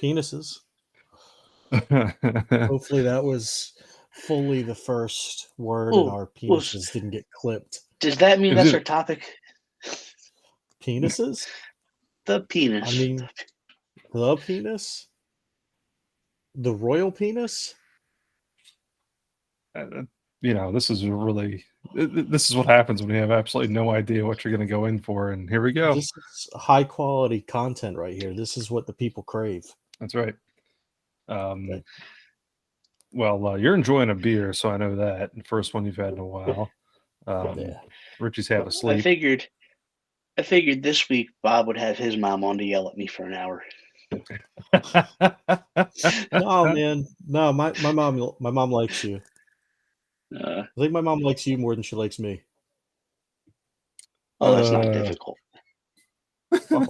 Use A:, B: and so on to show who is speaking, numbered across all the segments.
A: Penises. Hopefully that was fully the first word and our penises didn't get clipped.
B: Does that mean that's our topic?
A: Penises?
B: The penis.
A: I mean, the penis? The royal penis?
C: This is what happens when you have absolutely no idea what you're going to go in for. And here we go.
A: This is high quality content right here. This is what the people crave.
C: That's right. Well, you're enjoying a beer, so I know that. The first one you've had in a while. Richie's half asleep.
B: I figured this week Bob would have his mom on to yell at me for an hour.
A: No, man. No, my mom likes you. I think my mom likes you more than she likes me.
B: Oh, that's not difficult.
A: Fuck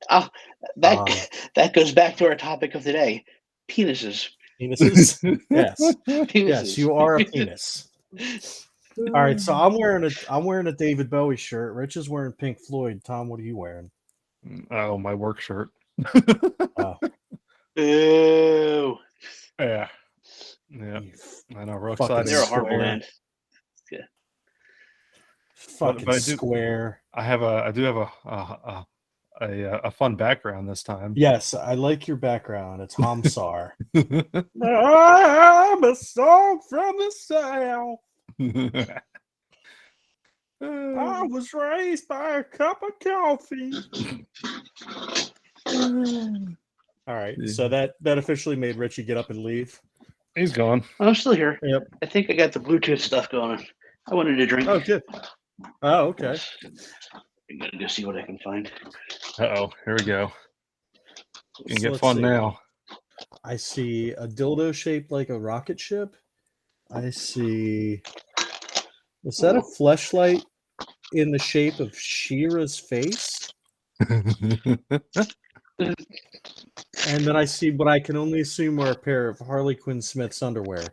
A: off.
B: That goes back to our topic of the day: penises.
A: Penises? Yes.
B: Penises.
A: Yes, you are a penis. All right, so I'm wearing a David Bowie shirt. Rich is wearing Pink Floyd. Tom, what are you wearing?
C: Oh, my work shirt.
A: Oh.
B: Ew.
C: Yeah. I know. Real excited.
B: They're a horrible band. Yeah.
A: Fucking square.
C: I do have a fun background this time.
A: Yes, I like your background. It's Hamsar. I'm a song from the South. I was raised by a cup of coffee. All right, so that officially made Richie get up and leave.
C: He's gone.
B: I'm still here.
A: Yep.
B: I think I got the Bluetooth stuff going on. I wanted to drink.
A: Oh, good. Oh, okay.
B: I'm gonna go see what I can find.
C: Uh-oh, here we go. You can get fun now.
A: I see a dildo shaped like a rocket ship. I see. Is that a fleshlight in the shape of She-Ra's face? And then I see what I can only assume are a pair of Harley Quinn Smith's underwear.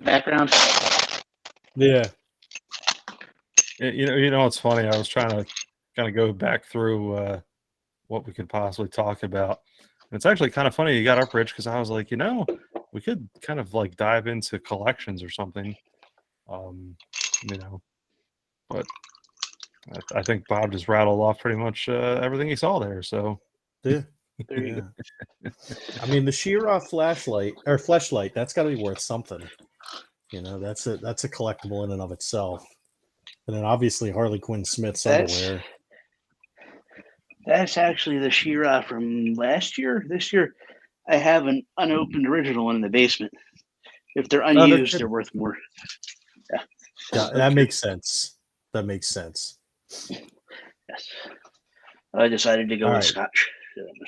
B: Background.
A: Yeah.
C: You know, it's funny. I was trying to kind of go back through what we could possibly talk about. And it's actually kind of funny you got up, Rich, because I was like, we could kind of like dive into collections or something. But I think Bob just rattled off pretty much everything he saw there. So
A: yeah, there you go. I mean, the She-Ra fleshlight, that's got to be worth something. That's a collectible in and of itself. And then obviously Harley Quinn Smith's underwear.
B: That's actually the She-Ra from last year. This year, I have an unopened original one in the basement. If they're unused, they're worth more.
A: Yeah, that makes sense. That makes sense.
B: Yes. I decided to go with Scotch.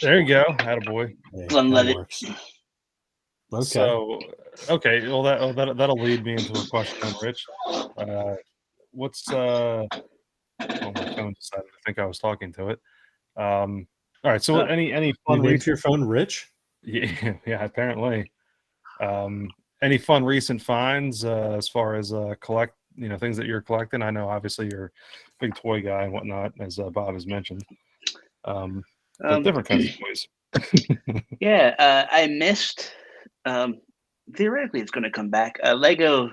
C: There you go. Attaboy.
B: Unleaded.
A: Works.
C: Okay. So, well, that'll lead me into a question, Rich. What's my phone decided I think I was talking to it. All right. So, any fun?
A: You named your phone Rich?
C: Yeah. Apparently. Any fun recent finds as far as collect? Things that you're collecting. I know, obviously, you're a big toy guy and whatnot, as Bob has mentioned. But different kinds of toys.
B: Yeah, I missed. Theoretically, it's going to come back. Lego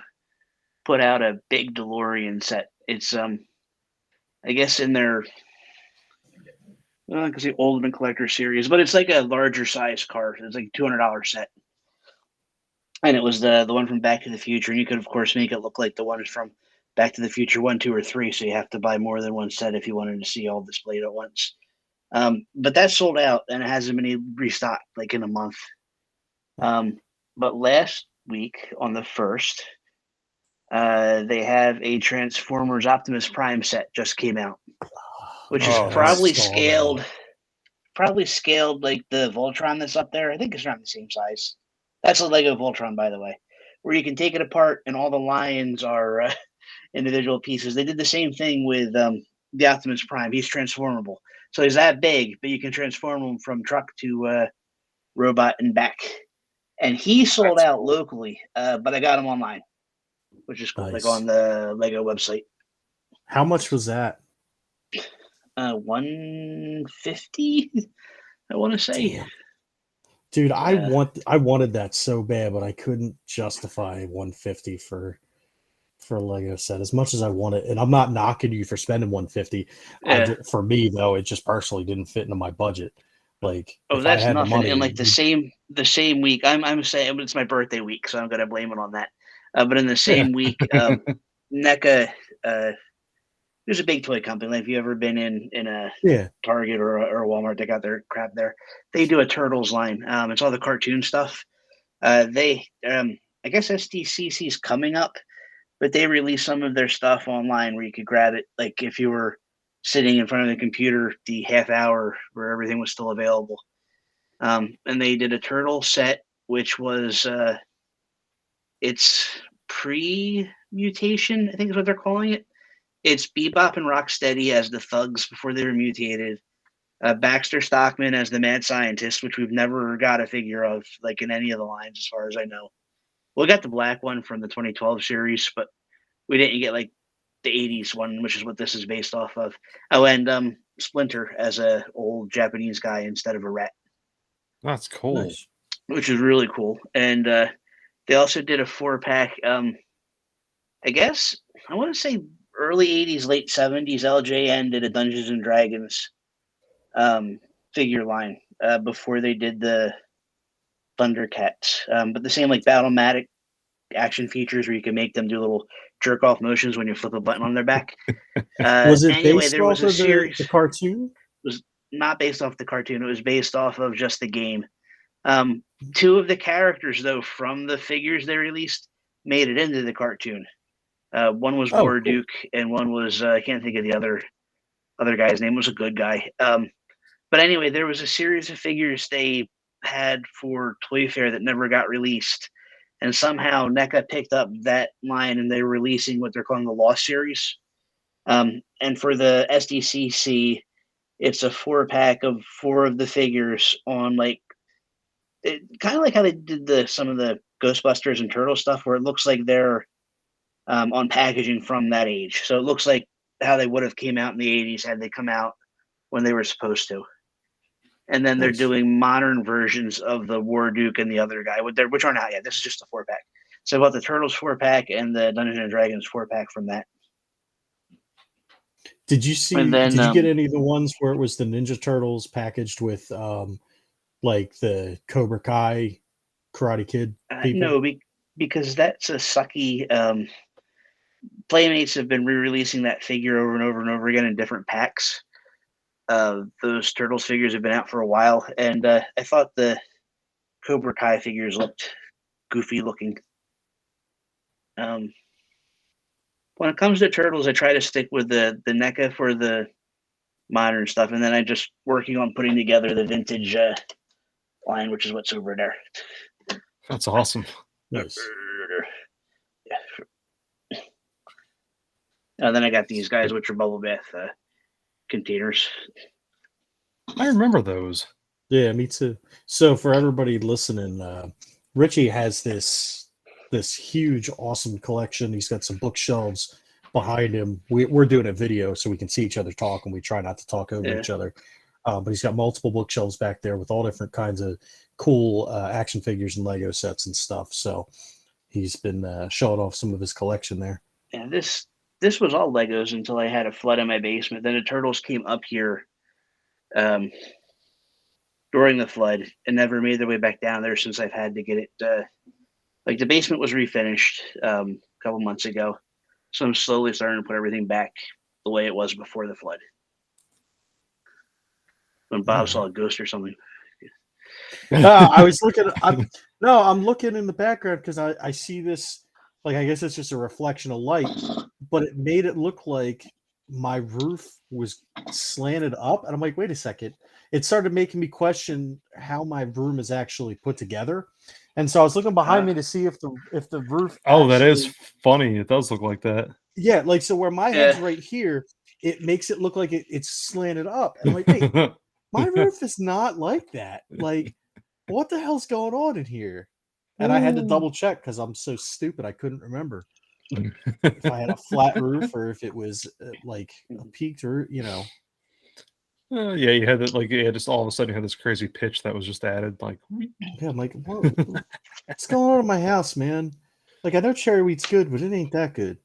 B: put out a big DeLorean set. It's I guess in their because the Ultimate Collector series, but it's like a larger size car. It's like a $200 set. And it was the one from Back to the Future. And you could, of course, make it look like the ones from Back to the Future 1, 2, or 3. So you have to buy more than one set if you wanted to see all displayed at once. But that's sold out, and it hasn't been restocked like in a month. But last week on the 1st, they have a Transformers Optimus Prime set just came out, which is probably scaled like the Voltron that's up there. I think it's around the same size. That's a Lego Voltron, by the way, where you can take it apart and all the lions are individual pieces. They did the same thing with the Optimus Prime. He's transformable. So he's that big, but you can transform him from truck to robot and back. And he sold out locally, but I got him online, which is cool, like on the Lego website.
A: How much was that?
B: $150. I want to say.
A: Damn. Dude, I wanted that so bad, but I couldn't justify 150 for a Lego set as much as I want it. And I'm not knocking you for spending 150.
B: Yeah.
A: For me though, it just personally didn't fit into my budget. Like,
B: Oh,
A: if I
B: that's
A: had the
B: nothing.
A: money,
B: And like the same week, I'm saying it's my birthday week, so I'm gonna blame it on that. But in the same week, NECA, there's a big toy company. Like, if you ever been in a
A: yeah,
B: Target or a Walmart, they got their crap there. They do a Turtles line. It's all the cartoon stuff. I guess SDCC is coming up, but they release some of their stuff online where you could grab it. Like, if you were sitting in front of the computer, the half hour where everything was still available. And they did a turtle set, which was it's pre-mutation, I think is what they're calling it. It's Bebop and Rocksteady as the thugs before they were mutated. Baxter Stockman as the mad scientist, which we've never got a figure of, like, in any of the lines, as far as I know. We got the black one from the 2012 series, but we didn't get like the 80s one, which is what this is based off of. Oh, and Splinter as a old Japanese guy instead of a rat.
C: That's cool.
A: nice.
B: Which is really cool. And they also did a 4-pack. I guess I want to say early 80s, late 70s. LJN did a Dungeons and Dragons figure line before they did the Thundercats. But the same like Battlematic action features where you can make them do little jerk off motions when you flip a button on their back.
A: Was it
B: Anyway,
A: based
B: there
A: off
B: was a
A: of
B: series.
A: the cartoon?
B: It was not based off the cartoon. It was based off of just the game. Two of the characters, though, from the figures they released made it into the cartoon. One was War
A: Cool.
B: Duke, and one was I can't think of the other guy's name. Was a good guy. But anyway, there was a series of figures they had for Toy Fair that never got released, and somehow NECA picked up that line, and they're releasing what they're calling the Lost series. And for the SDCC, it's a 4-pack of 4 of the figures on like kind of like how they did some of the Ghostbusters and Turtle stuff, where it looks like they're on packaging from that age. So it looks like how they would have came out in the 80s had they come out when they were supposed to. And then they're
A: Nice.
B: doing modern versions of the War Duke and the other guy, which aren't out yet. This is just a 4-pack. So about the Turtles 4-pack and the Dungeons and Dragons 4-pack from that.
A: Did you see?
B: And then,
A: did you get any of the ones where it was the Ninja Turtles packaged with like the Cobra Kai, Karate Kid people?
B: No, because that's a sucky. Playmates have been re-releasing that figure over and over and over again in different packs. Those Turtles figures have been out for a while, and I thought the Cobra Kai figures looked goofy looking. When it comes to Turtles, I try to stick with the NECA for the modern stuff, and then I'm just working on putting together the vintage line, which is what's over there.
C: That's awesome.
A: Nice.
B: Yeah. And then I got these guys, which are bubble bath containers.
C: I remember those.
A: Yeah, me too. So for everybody listening, Richie has this huge, awesome collection. He's got some bookshelves behind him. We're doing a video so we can see each other talk, and we try not to talk over each other. But he's got multiple bookshelves back there with all different kinds of cool action figures and Lego sets and stuff. So he's been showing off some of his collection there.
B: Yeah, this was all Legos until I had a flood in my basement. Then the Turtles came up here during the flood and never made their way back down there since I've had to get it. Like, the basement was refinished a couple months ago, so I'm slowly starting to put everything back the way it was before the flood. When Bob saw a ghost or something.
A: I was looking. I'm looking in the background because I see this. Like, I guess it's just a reflection of light, but it made it look like my roof was slanted up, and I'm like, wait a second. It started making me question how my room is actually put together, and so I was looking behind me to see if the roof.
C: Oh, that is funny. It does look like that.
A: Yeah, like, so where my head's right here, it makes it look like it's slanted up, and I'm like, wait, my roof is not like that. Like, what the hell's going on in here? And I had to double check because I'm so stupid. I couldn't remember if I had a flat roof or if it was like a peaked roof, you know.
C: Yeah, you had that, like, yeah, just all of a sudden you had this crazy pitch that was just added. Like,
A: Yeah, I'm like, what's going on in my house, man? Like, I know cherry wheat's good, but it ain't that good.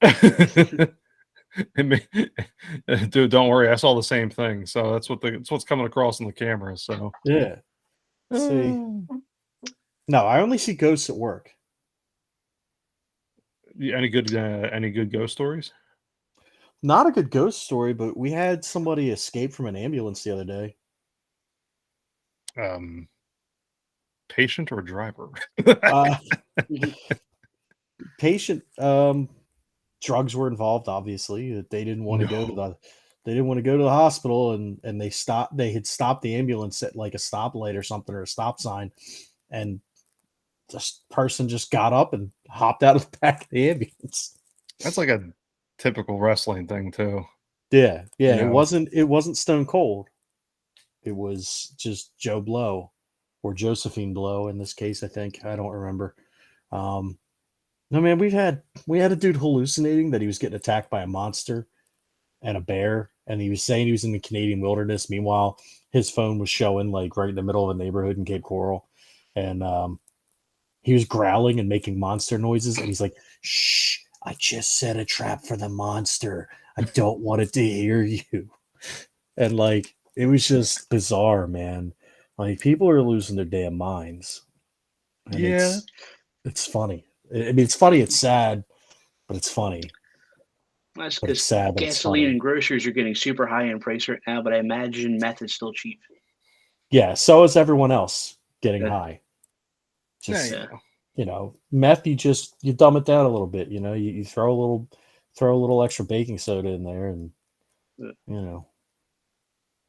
C: dude, don't worry, I saw the same thing. So that's what's coming across on the camera. So,
A: Yeah. See, no, I only see ghosts at work.
C: any good ghost stories?
A: Not a good ghost story, but we had somebody escape from an ambulance the other day.
C: Patient or driver?
A: Uh, patient, drugs were involved. Obviously, they didn't want to go to the hospital, and they had stopped the ambulance at like a stoplight or something, or a stop sign, and this person just got up and hopped out of the back of the ambulance.
C: That's like a typical wrestling thing too.
A: Yeah.
C: You
A: It
C: know?
A: wasn't Stone Cold. It was just Joe Blow, or Josephine Blow in this case. I think, I don't remember. No, man, we had a dude hallucinating that he was getting attacked by a monster and a bear, and he was saying he was in the Canadian wilderness. Meanwhile, his phone was showing like right in the middle of a neighborhood in Cape Coral, and he was growling and making monster noises. And he's like, "Shh! I just set a trap for the monster. I don't want it to hear you." And like, it was just bizarre, man. Like, people are losing their damn minds, and
C: Yeah.
A: it's funny. I mean, it's funny. It's sad, but it's funny.
B: That's
A: But it's
B: because
A: sad, but it's
B: gasoline
A: funny.
B: and groceries are getting super high in price right now, but I imagine meth is still cheap.
A: Yeah, so is everyone else getting
B: Yeah.
A: high. Just,
B: Yeah.
A: Meth, you dumb it down a little bit. You throw a little extra baking soda in there, and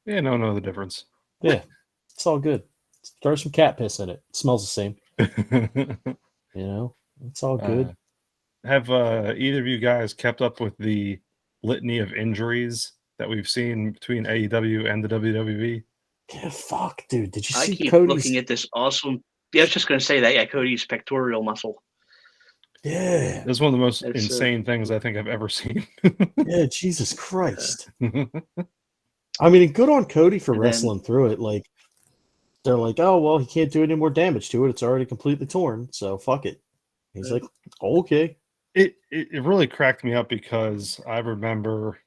C: Yeah, no, the difference.
A: yeah, it's all good. Throw some cat piss in it. It smells the same. It's all good.
C: Have either of you guys kept up with the litany of injuries that we've seen between AEW and the WWE?
A: Yeah, fuck, dude. Did you
B: I
A: see
B: keep
A: Cody's?
B: looking at this awesome. Yeah, I was just going to say that. Yeah, Cody's pectoral muscle.
A: Yeah.
C: That's one of the most
B: It's,
C: insane things I think I've ever seen.
A: Yeah, Jesus Christ. I mean, good on Cody for
B: And
A: wrestling through it. Like, they're like, oh, well, he can't do any more damage to it. It's already completely torn, so fuck it. He's like, okay.
C: It really cracked me up because I remember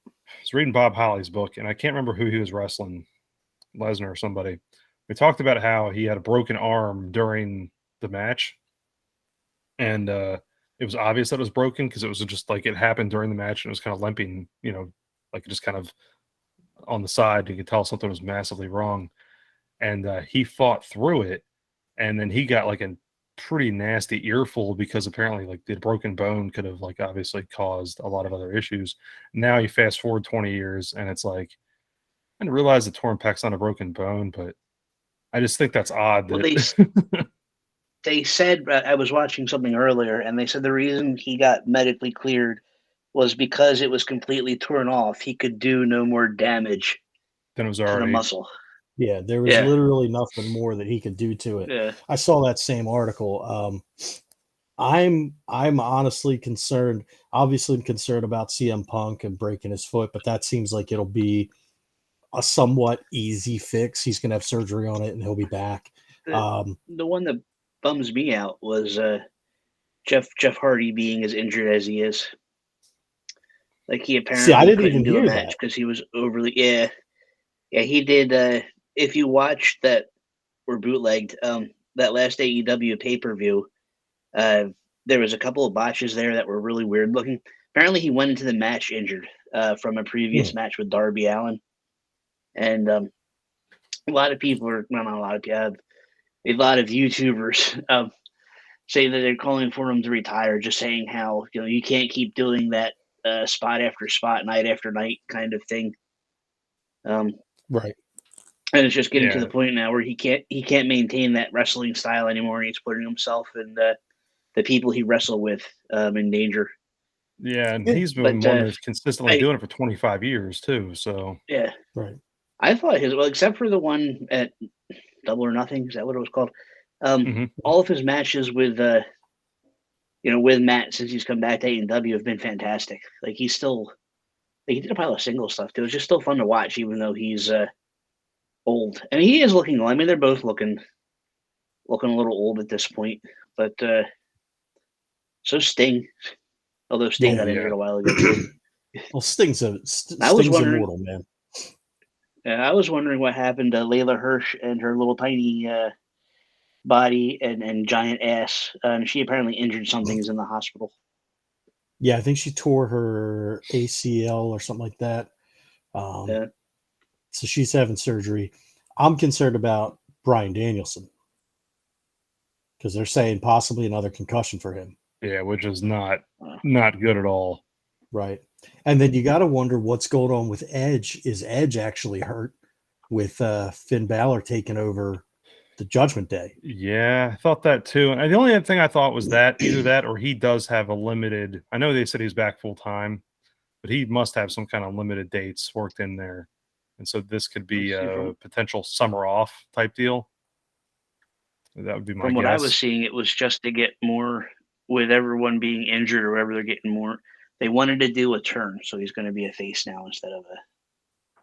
C: I was reading Bob Holly's book, and I can't remember who he was wrestling, Lesnar or somebody. We talked about how he had a broken arm during the match, and it was obvious that it was broken because it was just like it happened during the match, and it was kind of limping, like just kind of on the side. You could tell something was massively wrong, and he fought through it, and then he got like a pretty nasty earful because apparently like the broken bone could have like obviously caused a lot of other issues. Now you fast forward 20 years, and it's like I didn't realize the torn pec's not a broken bone, but I just think that's odd.
B: well,
C: That
B: they said I was watching something earlier, and they said the reason he got medically cleared was because it was completely torn off. He could do no more damage
C: then it was
B: to the
C: already
B: muscle.
A: Yeah, there was literally nothing more that he could do to it.
B: Yeah.
A: I saw that same article. I'm honestly concerned. Obviously, I'm concerned about CM Punk and breaking his foot, but that seems like it'll be a somewhat easy fix. He's gonna have surgery on it, and he'll be back.
B: The one that bums me out was Jeff Hardy being as injured as he is. Like, he apparently
A: I didn't
B: couldn't
A: even
B: do a
A: hear
B: match
A: that.
B: because he was overly he did. If you watched that or bootlegged that last AEW pay-per-view, there was a couple of botches there that were really weird looking. Apparently he went into the match injured from a previous match with Darby Allin, and a lot of people are not a lot of people, a lot of YouTubers saying that they're calling for him to retire, just saying how you can't keep doing that spot after spot, night after night kind of thing.
A: Right.
B: And it's just getting to the point now where he can't maintain that wrestling style anymore, and he's putting himself and the people he wrestled with in danger.
C: Yeah, and he's been one that's consistently doing it for 25 years too. So
A: right,
B: I thought except for the one at Double or Nothing, is that what it was called? All of his matches with with Matt since he's come back to AEW have been fantastic. Like, he's still Like, he did a pile of single stuff too. It was just still fun to watch, even though he's old. And he is looking old. I mean, they're both looking a little old at this point. But so Sting, although Sting got injured a while ago too.
A: Well, Sting's
B: wondering-
A: immortal, man.
B: I was wondering what happened to Layla Hirsch and her little tiny body and giant ass. She apparently injured something. Is in the hospital.
A: Yeah, I think she tore her ACL or something like that.
B: Yeah.
A: So she's having surgery. I'm concerned about Bryan Danielson because they're saying possibly another concussion for him.
C: Yeah, which is not good at all.
A: Right. And then you got to wonder what's going on with Edge. Is Edge actually hurt with Finn Balor taking over the Judgment Day?
C: Yeah, I thought that too. And the only thing I thought was that either that or he does have a limited. I know they said he's back full time, but he must have some kind of limited dates worked in there. And so this could be a potential summer off type deal. That would be my guess.
B: From what I was seeing, it was just to get more with everyone being injured or whatever. They're getting more. They wanted to do a turn, so he's going to be a face now instead of a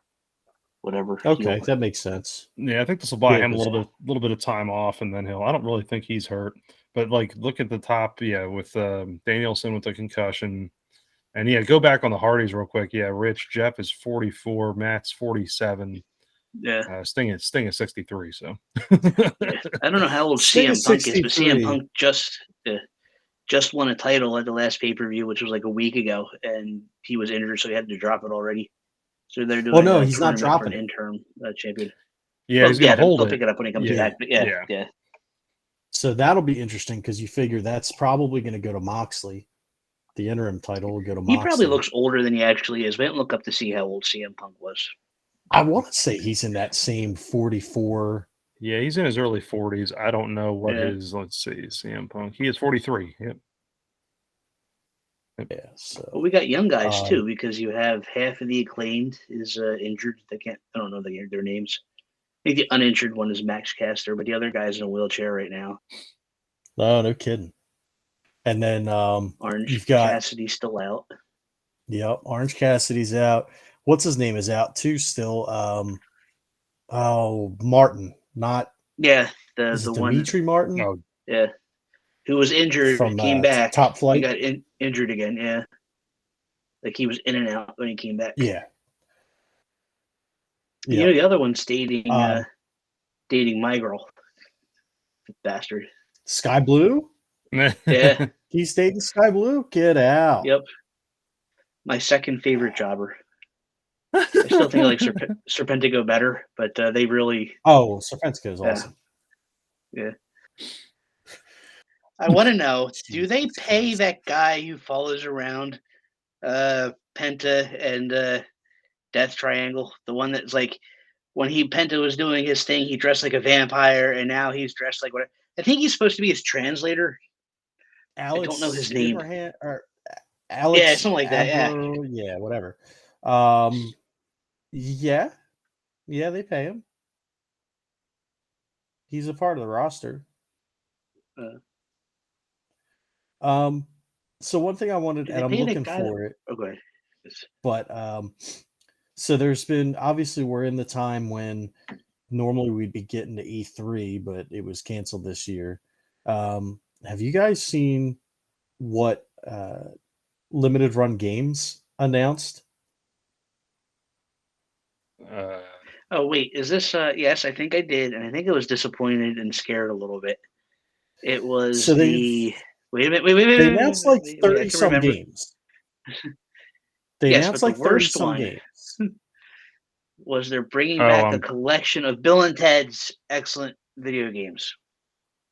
B: whatever.
A: Okay,
B: heel.
A: that makes sense.
C: Yeah, I think this will buy
A: Yeah,
C: him a little bit of time off, and then I don't really think he's hurt. But like, look at the top, with Danielson with the concussion, and go back on the Hardys real quick. Yeah, Rich Jeff is 44, Matt's 47.
B: Yeah,
C: Sting is 63. So
B: I don't know how old
A: Sting
B: CM
A: is
B: Punk is, but
A: 63.
B: CM Punk just won a title at the last pay-per-view, which was like a week ago, and he was injured, so he had to drop it already. So they're doing.
A: Well, no, he's not
B: tournament
A: dropping
B: for an
A: it.
B: interim champion.
C: yeah, he's gonna hold
B: they'll
C: it.
B: pick it up when he comes
A: Yeah.
B: back. But yeah.
A: So that'll be interesting because you figure that's probably going to go to Moxley. The interim title will go to Moxley.
B: He probably looks older than he actually is. We didn't look up to see how old CM Punk was.
A: I want to say he's in that same 44.
C: Yeah, he's in his early 40s. I don't know what
B: Yeah.
C: his. Let's see, CM Punk. He is 43. Yep.
A: Yeah. So
B: But we got young guys too, because you have half of the Acclaimed is injured. They can't. I don't know their names. I think the uninjured one is Max Caster, but the other guy's in a wheelchair right now.
A: oh, no kidding. And then
B: Orange
A: you've got
B: Cassidy's still out.
A: Orange Cassidy's out. What's his name is out too still. Martin, not
B: Yeah,
A: is
B: the
A: it
B: one.
A: Dimitri Martin?
C: No,
B: Yeah, who was injured
A: From,
B: and came back.
A: Top Flight?
B: He got injured again. Yeah, like he was in and out when he came back.
A: Yeah.
B: You know the other one's dating
A: Um,
B: my girl. Bastard.
A: Sky Blue?
B: Yeah.
A: He's dating Sky Blue? Get out.
B: Yep. My second favorite jobber. I still think I like Serpentico better, but they really.
A: Oh, Serpentico is awesome.
B: Yeah. I want to know: do they
A: Jesus
B: pay
A: Christ.
B: that guy who follows around Penta and Death Triangle? The one that's like when Penta was doing his thing, he dressed like a vampire, and now he's dressed like what? I think he's supposed to be his translator.
A: Alex,
B: I don't know his name.
A: Or Alex,
B: Yeah, something like that.
A: Yeah, whatever. Yeah, they pay him. He's a part of the roster. So one thing I wanted,
B: Did
A: and
B: they
A: I'm
B: pay the
A: looking
B: guy
A: for it,
B: Okay.
A: but so there's been obviously we're in the time when normally we'd be getting to E3, but it was canceled this year. Have you guys seen what limited run games announced?
B: Oh wait, is this? Yes, I think I did, and I think I was disappointed and scared a little bit. It was
A: So
B: Wait a minute. Wait.
A: They announced like
B: wait,
A: 30
B: I can
A: some
B: remember.
A: games. They
B: Yes,
A: announced
B: but
A: like
B: the
A: 30
B: worst
A: some
B: one
A: games.
B: was they're bringing back a collection of Bill and Ted's excellent video games,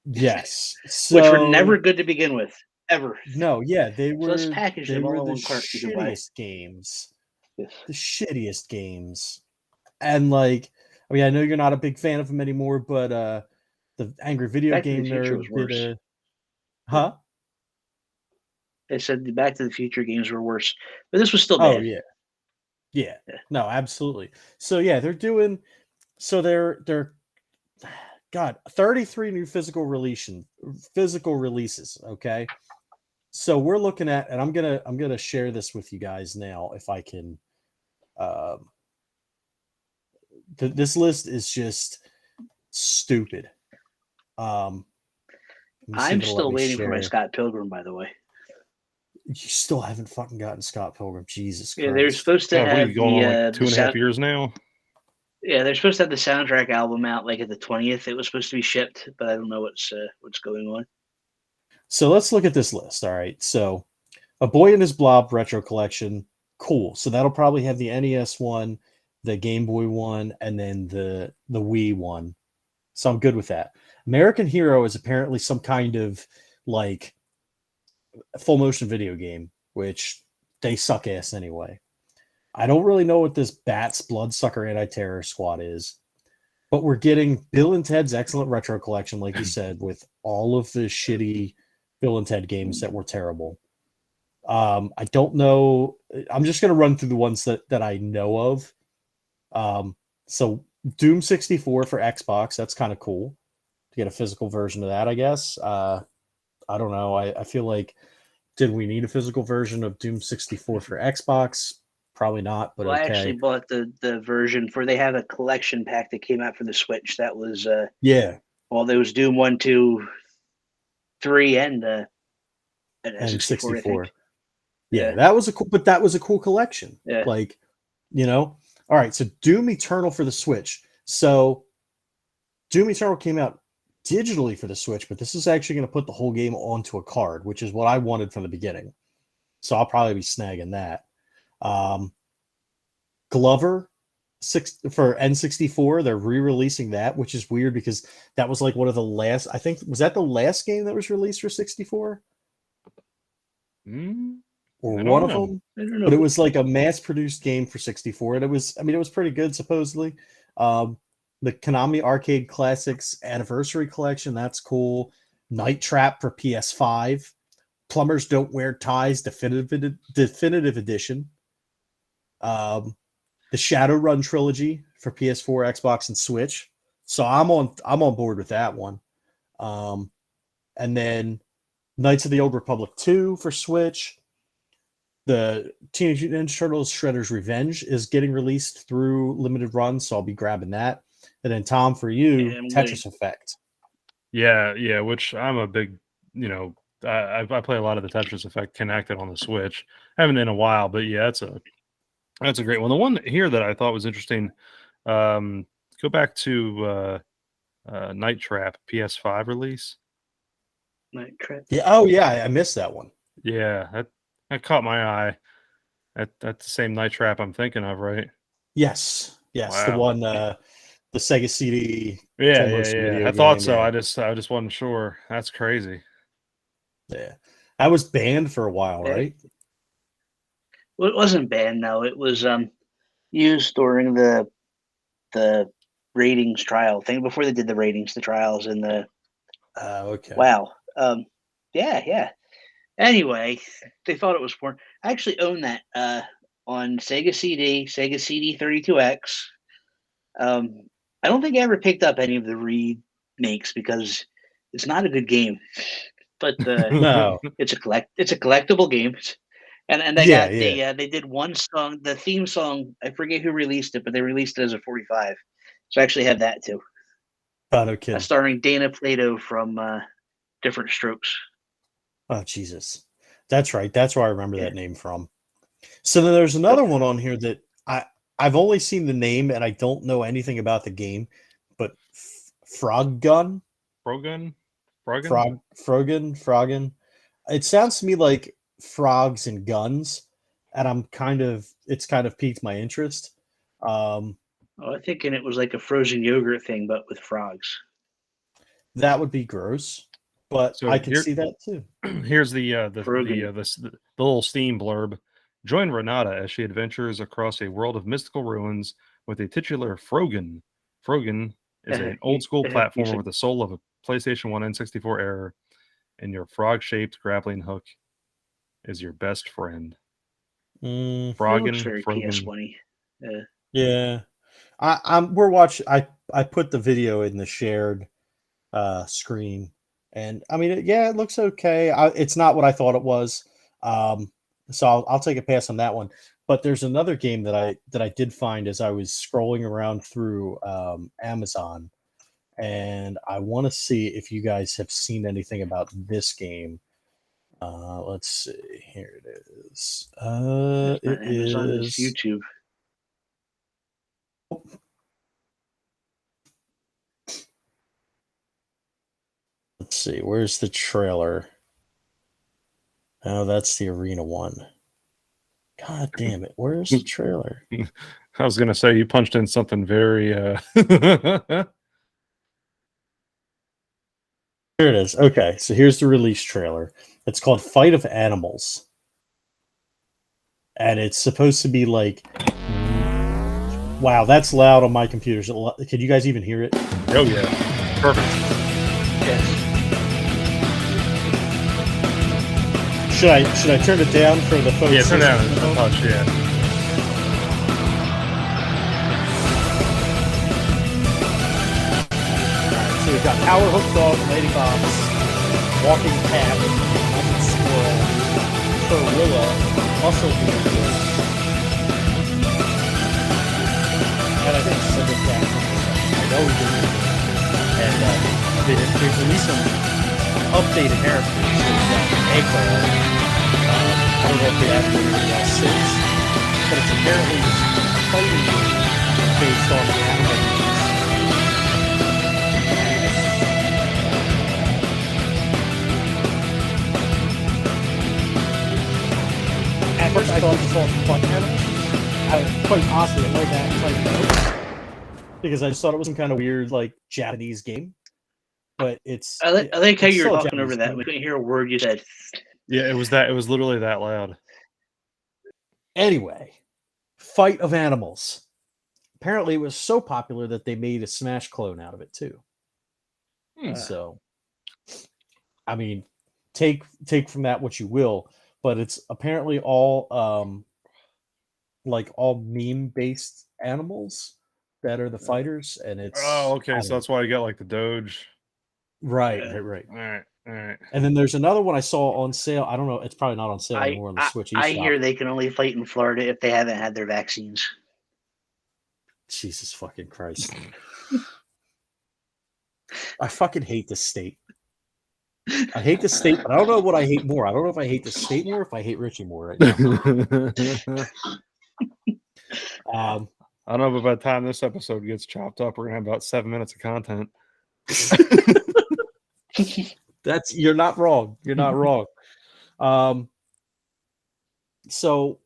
A: Yes.
B: which were
A: So
B: never good to begin with, ever.
A: no, yeah, they
B: So
A: were
B: let's package
A: they
B: them all
A: were
B: in
A: the
B: one cart you can buy.
A: shittiest games.
B: Yes.
A: The shittiest games. And like, I mean, I know you're not a big fan of them anymore, but the Angry Video
B: Back to the
A: Game
B: Future
A: Nerd
B: was worse.
A: did a huh?
B: They said the Back to the Future games were worse, but this was still
A: Oh
B: bad.
A: yeah. No, absolutely. So yeah, they're 33 new physical releases. Okay, so we're looking at, and I'm gonna share this with you guys now if I can Um, this list is just stupid. Let me see
B: I'm
A: if it'll let
B: still
A: me
B: waiting for my
A: share.
B: Scott Pilgrim, by the way.
A: You still haven't fucking gotten Scott Pilgrim. Jesus
B: Yeah,
A: Christ.
B: they're supposed to
C: God, what are
B: have
C: you going on like
B: the
C: 2.5 years now?
B: Yeah, they're supposed to have the soundtrack album out like at the 20th. It was supposed to be shipped, but I don't know what's going on.
A: So let's look at this list. All right. So A Boy and His Blob retro collection. Cool. So that'll probably have the NES one, the Game Boy one, and then the Wii one. So I'm good with that. American Hero is apparently some kind of like full motion video game, which they suck ass anyway. I don't really know what this Bats Bloodsucker Anti-Terror Squad is, but we're getting Bill and Ted's Excellent Retro Collection, like you said, with all of the shitty Bill and Ted games that were terrible. I don't know. I'm just going to run through the ones that I know of. So Doom 64 for Xbox. That's kind of cool to get a physical version of that, I guess. I don't know. I feel like, did we need a physical version of Doom 64 for Xbox? Probably not, but
B: Well, I
A: okay.
B: actually bought the version they have a collection pack that came out for the Switch. That was
A: Yeah.
B: Well, there was Doom 1, 2, 3, and
A: And
B: 64, I
A: 64.
B: think.
A: Yeah, that was a cool collection.
B: Yeah.
A: Like, all right, so Doom Eternal for the Switch. So Doom Eternal came out digitally for the Switch, but this is actually going to put the whole game onto a card, which is what I wanted from the beginning. So I'll probably be snagging that. Glover for N64, they're re-releasing that, which is weird because that was like one of the last, I think, was that the last game that was released for 64? Or one of them?
B: I don't know.
A: But it was like a mass-produced game for 64, and it was pretty good, supposedly. The Konami Arcade Classics Anniversary Collection, that's cool. Night Trap for PS5. Plumbers Don't Wear Ties Definitive Edition. The Shadowrun Trilogy for PS4, Xbox, and Switch. So I'm on board with that one. And then Knights of the Old Republic 2 for Switch. The Teenage Mutant Ninja Turtles Shredder's Revenge is getting released through limited run, so I'll be grabbing that. And then Tom, for you, Tetris Effect.
C: Yeah, which I'm a big, I play a lot of the Tetris Effect connected on the Switch. I haven't in a while, but yeah, that's a great one. The one here that I thought was interesting, go back to Night Trap PS5 release.
B: Night Trap.
A: Yeah. Oh yeah, I missed that one.
C: Yeah, that caught my eye. That's the same Night Trap I'm thinking of, right?
A: Yes.
C: Wow.
A: The one, the Sega CD.
C: Yeah. I thought so. I just wasn't sure. That's crazy.
A: Yeah, that was banned for a while, right?
B: Well, it wasn't banned. No, it was used during the ratings trial thing before they did the ratings, the trials, and the.
A: Okay.
B: Wow. Yeah. Anyway, they thought it was porn. I actually own that on Sega CD 32X. I don't think I ever picked up any of the remakes because it's not a good game. But
A: No.
B: it's a collectible game. And they got they did one song, the theme song. I forget who released it, but they released it as a 45. So I actually have that too.
A: Oh, no kidding.
B: Starring Dana Plato from Different Strokes.
A: Oh, Jesus. That's right. That's where I remember that name from. So then there's another one on here that I've only seen the name and I don't know anything about the game, but Frog Gun?
C: Frogan?
A: Frogan. It sounds to me like frogs and guns, and it's kind of piqued my interest.
B: I'm thinking it was like a frozen yogurt thing, but with frogs.
A: That would be gross, but
C: So
A: I can see that too.
C: Here's the little Steam blurb. Join Renata as she adventures across a world of mystical ruins with a titular Frogan. Frogan is an old school platformer with the soul of a PlayStation 1 N64 era, and your frog-shaped grappling hook is your best friend.
B: Frogan, looks very PS1-y.
A: Yeah. We're watching. I put the video in the shared screen, and I mean, it looks okay. It's not what I thought it was. So I'll take a pass on that one. But there's another game that I did find as I was scrolling around through Amazon, and I want to see if you guys have seen anything about this game. Let's see. Here it is. It
B: Amazon
A: is
B: YouTube.
A: Let's see. Where's the trailer? Oh, that's the arena one. God damn it! Where's the trailer?
C: I was gonna say you punched in something very.
A: Here it is. Okay, so here's the release trailer. It's called Fight of Animals. And it's supposed to be like, wow, that's loud on my computer. Can you guys even hear it?
C: Oh yeah, perfect.
B: Yes.
A: Should I turn it down for the folks?
C: Yeah, turn down a touch. Yeah.
A: So we've got Power Hook Dog, Ladybox, Walking Cat, Mountain Squirrel, Gorilla, Muscle Beaver, and I think Cinder Cat. I know we did. And they've released some updated characters. So we've got Eggman. I don't know if they added anything else since, but it's apparently fighting based on the animal movies. At first I thought it was all fun animals. Quite honestly, I like that because I just thought it was some kind of weird, like, Japanese game. But it's
B: I like how
A: it's
B: you were
A: still a
B: talking over
A: Japanese
B: that.
A: game.
B: We couldn't hear a word you said.
C: Yeah, it was that. It was literally that loud.
A: Anyway, Fight of Animals. Apparently, it was so popular that they made a Smash clone out of it too. So, I mean, take from that what you will, but it's apparently all like all meme based animals that are the fighters, and it's
C: okay, so that's why you got like the Doge.
A: right.
C: All right.
A: And then there's another one I saw on sale. I don't know. It's probably not on sale anymore on the Switch eShop.
B: I hear they can only fight in Florida if they haven't had their vaccines.
A: Jesus fucking Christ. I fucking hate this state. I hate the state, but I don't know what I hate more. I don't know if I hate the state more or if I hate Richie more right now.
C: I don't know, but by the time this episode gets chopped up, we're gonna have about 7 minutes of content.
A: You're not wrong. You're not wrong. So,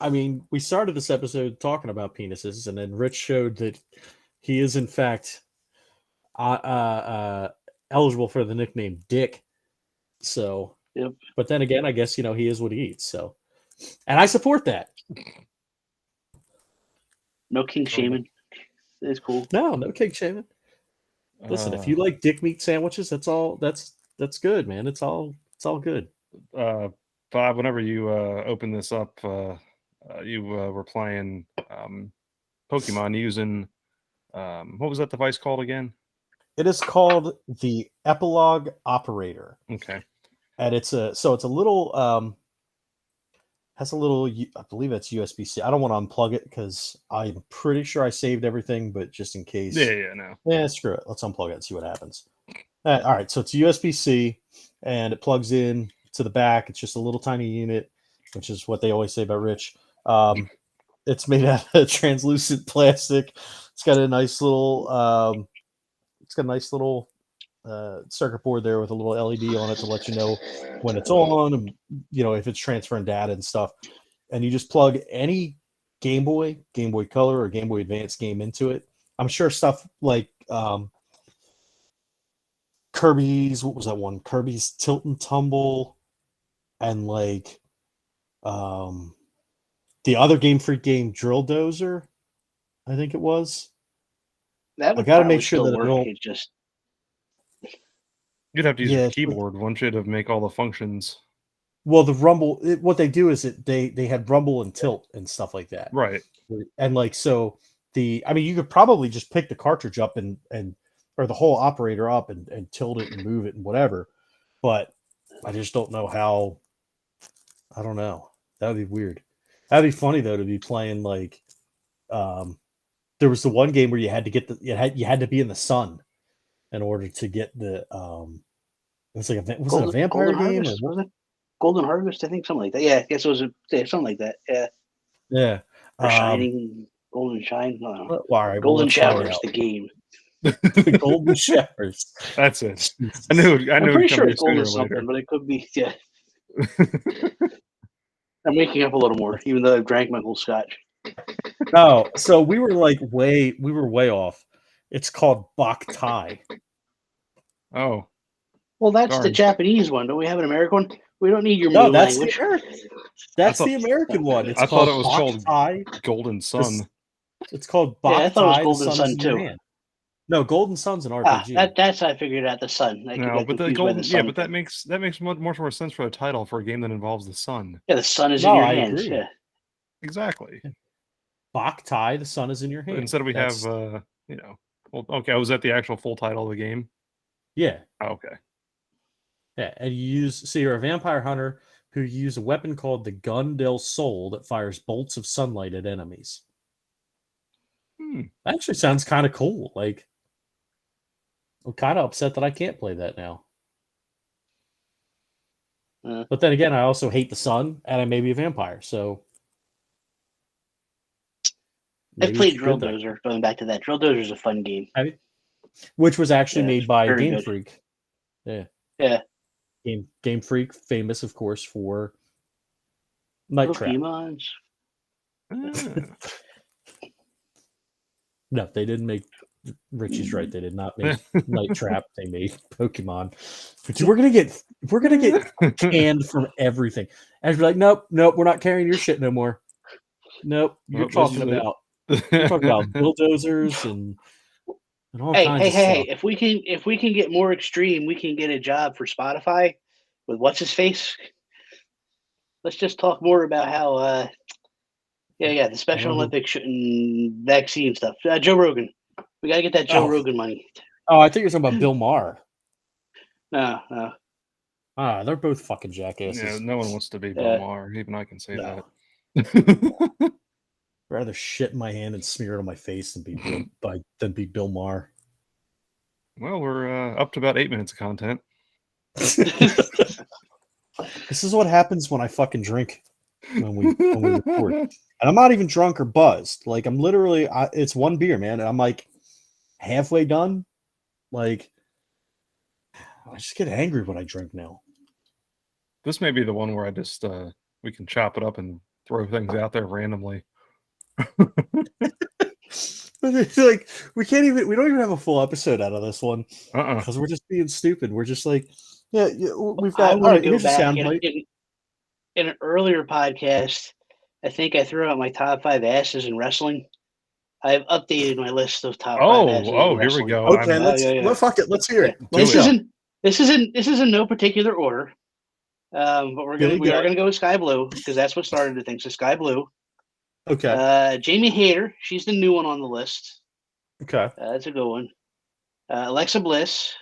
A: I mean, we started this episode talking about penises, and then Rich showed that he is in fact eligible for the nickname Dick. So,
B: yep.
A: But then again, I guess he is what he eats. So, and I support that.
B: No king shaming. It's cool.
A: No king shaming. Listen, if you like dick meat sandwiches, that's all. That's good, man. It's all good.
C: Bob, whenever you open this up, you were playing Pokemon using what was that device called again?
A: It is called the Epilogue Operator.
C: Okay.
A: And it's a little has a little, I believe that's USB-C. I don't want to unplug it because I'm pretty sure I saved everything, but just in case. Yeah, screw it. Let's unplug it and see what happens. All right, so it's USB-C, and it plugs in to the back. It's just a little tiny unit, which is what they always say about Rich. It's made out of translucent plastic. It's got a nice little circuit board there with a little LED on it to let you know when it's on, and if it's transferring data and stuff. And you just plug any Game Boy Color, or Game Boy Advance game into it. I'm sure stuff like Kirby's, what was that one? Kirby's Tilt and Tumble, and like the other Game Freak game, Drill Dozer, I think it was.
B: That would
A: I gotta make sure that
B: work.
A: I don't.
B: It just
C: You'd have to use a keyboard, wouldn't you, to make all the functions?
A: Well, the Rumble, what they do is they had Rumble and Tilt and stuff like that,
C: right?
A: And like so, you could probably just pick the cartridge up and or the whole operator up and tilt it and move it and whatever. But I just don't know how. I don't know. That would be weird. That'd be funny though to be playing like, there was the one game where you had to get you had to be in the sun in order to get the it was like was it a vampire
B: Golden
A: game
B: Harvest,
A: or
B: was it? Golden Harvest, I think something like that. Yeah, I guess it was something like that. Yeah,
A: yeah.
B: or Shining, Golden Shine. I don't know.
A: Well, all right,
B: Golden
A: let's find
B: Showers,
A: out.
B: the game.
A: The Golden Showers.
C: That's it.
A: Jesus.
C: I knew
B: I'm
C: it'd
B: pretty
C: come
B: sure
C: to
B: it's
C: you sooner
B: Golden
C: or
B: something,
C: later.
B: but it could be. Yeah, I'm waking up a little more, even though I've drank my whole scotch.
A: No, so we were way off. It's called Bok Thai.
C: Oh,
B: Well, that's the
C: darn.
B: Japanese one. Don't we have an American one? We don't need your
A: No,
B: moon
A: that's
B: language.
A: the American. That's
C: thought-
A: the American one. It's
C: I
A: called
C: thought it was
A: Bok
C: called
A: Thai.
C: Golden Sun.
A: It's called
B: Yeah, I
A: Bok
B: thought it was
A: Thai. The
B: Golden
A: sun
B: Sun
A: is in your
B: too.
A: hand. No, Golden Sun's an RPG.
B: That's how I figured out the sun. I
C: No,
B: got
C: but the
B: confused by
C: golden,
B: the sun.
C: yeah, but that makes much more sense for a title for a game that involves the sun.
B: Yeah, the sun is
A: No,
B: in your
A: I
B: hands.
A: agree.
B: Yeah.
C: Exactly.
A: Bok Thai, the sun is in your
C: But
A: hand.
C: instead we
A: That's-
C: have, well, okay, was that the actual full title of the game?
A: yeah,
C: Oh, okay.
A: yeah, and so you're a vampire hunter who use a weapon called the Gun del Sol that fires bolts of sunlight at enemies. That actually sounds kind of cool. Like, I'm kind of upset that I can't play that now. But then again, I also hate the sun, and I may be a vampire, so.
B: I've
A: maybe
B: played
A: it's
B: Drill
A: good
B: Dozer. Going back to that, Drill Dozer is a fun game.
A: Have you? Which was actually
B: Yeah,
A: made
B: it's
A: by
B: very
A: Game
B: good.
A: Freak. Yeah.
B: Yeah.
A: Game Freak, famous, of course, for Night Trap.
B: Pokemons.
A: No, they didn't make. Richie's right. They did not make Night Trap. They made Pokemon. But we're gonna get canned from everything. And be like, nope, we're not carrying your shit no more. Nope, you're talking about bulldozers and all kinds of stuff.
B: Hey! If we can get more extreme, we can get a job for Spotify with what's his face. Let's just talk more about how. The Special Olympics and vaccine stuff. Joe Rogan. We got to get that Joe Rogan money.
A: Oh, I think you're talking about Bill Maher.
B: No.
A: They're both fucking jackasses.
C: Yeah, no one wants to be Bill Maher. Even I can say that.
A: I'd rather shit in my hand and smear it on my face than be Bill Maher.
C: Well, we're up to about 8 minutes of content.
A: This is what happens when I fucking drink when we record. And I'm not even drunk or buzzed. Like, I'm literally, it's one beer, man. And I'm like halfway done. Like, I just get angry when I drink now.
C: This may be the one where I just, we can chop it up and throw things out there randomly.
A: Like, we don't even have a full episode out of this one because we're just being stupid. We're just like, we've got. All right, here's a soundbite.
B: In an earlier podcast, I think I threw out my top 5 asses in wrestling. I've updated my list of top 5 asses.
C: Oh, here we go.
A: Okay, let's fuck it. Let's hear it.
B: This is in no particular order. But we are gonna go with Sky Blue because that's what started the thing. So Sky Blue.
A: Okay.
B: Jamie Hayter, she's the new one on the list.
A: Okay.
B: That's a good one. Alexa Bliss,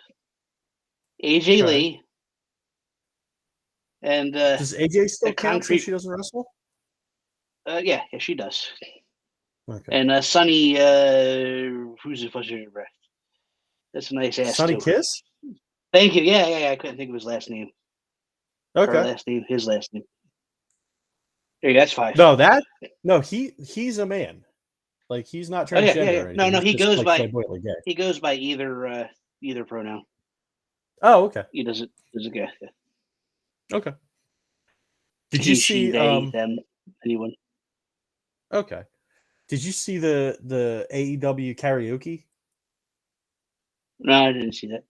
B: AJ Lee, and
A: does AJ still count since she doesn't wrestle?
B: Yeah, she does.
A: Okay.
B: And Sunny, who's your breath? That's a nice ass.
A: Sunny
B: too.
A: Kiss?
B: Thank you. Yeah. I couldn't think of his last name.
A: Okay.
B: His last name. There you go. That's 5.
A: No, he's a man. Like, he's not transgender.
B: Yeah. No, he goes by either pronoun.
A: Oh, okay.
B: He does it as a guy. Yeah.
A: Okay. Did you see
B: them, anyone?
A: Okay. Did you see the AEW karaoke?
B: No, I didn't see that.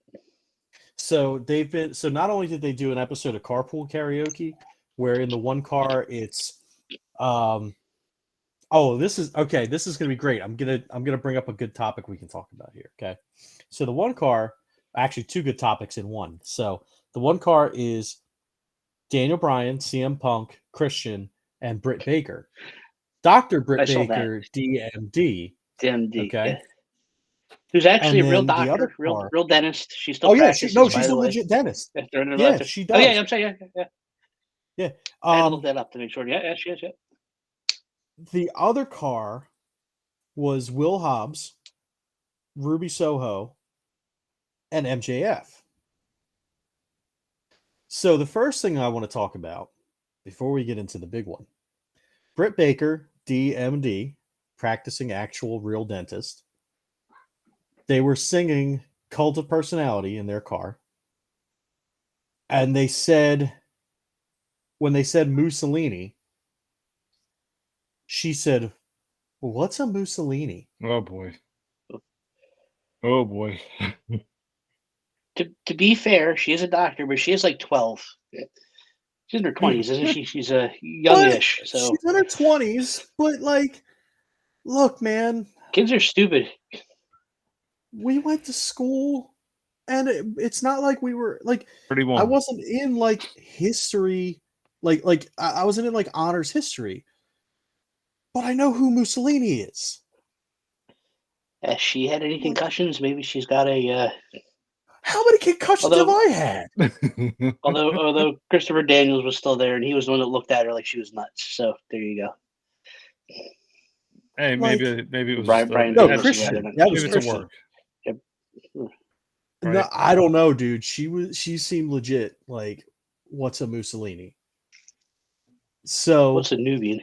A: So not only did they do an episode of Carpool Karaoke, where in the one car it's this is gonna be great. I'm gonna bring up a good topic we can talk about here. Okay. So the one car, actually 2 good topics in one. So the one car is Daniel Bryan, CM Punk, Christian, and Britt Baker. Dr. Britt Baker, DMD.
B: DMD.
A: Okay.
B: Yeah. Who's actually a real doctor, real dentist. She's still practices.
A: She's a legit dentist.
B: Yeah,
A: she does.
B: Oh yeah, I'm saying yeah.
A: Yeah.
B: I looked that up to make sure. Yeah, she is. Yeah.
A: The other car was Will Hobbs, Ruby Soho, and MJF. So the first thing I want to talk about before we get into the big one, Britt Baker, DMD, practicing actual real dentist. They were singing Cult of Personality in their car. And they said, when they said Mussolini, she said, well, what's a Mussolini?
C: Oh boy. Oh boy.
B: To be fair, she is a doctor, but she is like 12. She's in her 20s, isn't she? She's a youngish.
A: But
B: So
A: she's in her 20s, but like, look, man,
B: kids are stupid.
A: we went to school and it's not like we were like,
C: Pretty
A: I
C: woman.
A: wasn't in like history, like I wasn't in like honors history, but I know who Mussolini is.
B: Has she had any concussions? Maybe she's got a.
A: How many concussions have I had?
B: Although Christopher Daniels was still there, and he was the one that looked at her like she was nuts. So there you go.
C: Hey,
A: Like-
C: maybe it was
B: Brian
A: No,
B: Daniels,
A: Christian.
B: rather than-
A: That was
C: maybe it's a
A: Christian.
C: work.
A: No,
C: Right.
A: I don't know, dude. She seemed legit. Like, what's a Mussolini? So
B: What's a Nubian?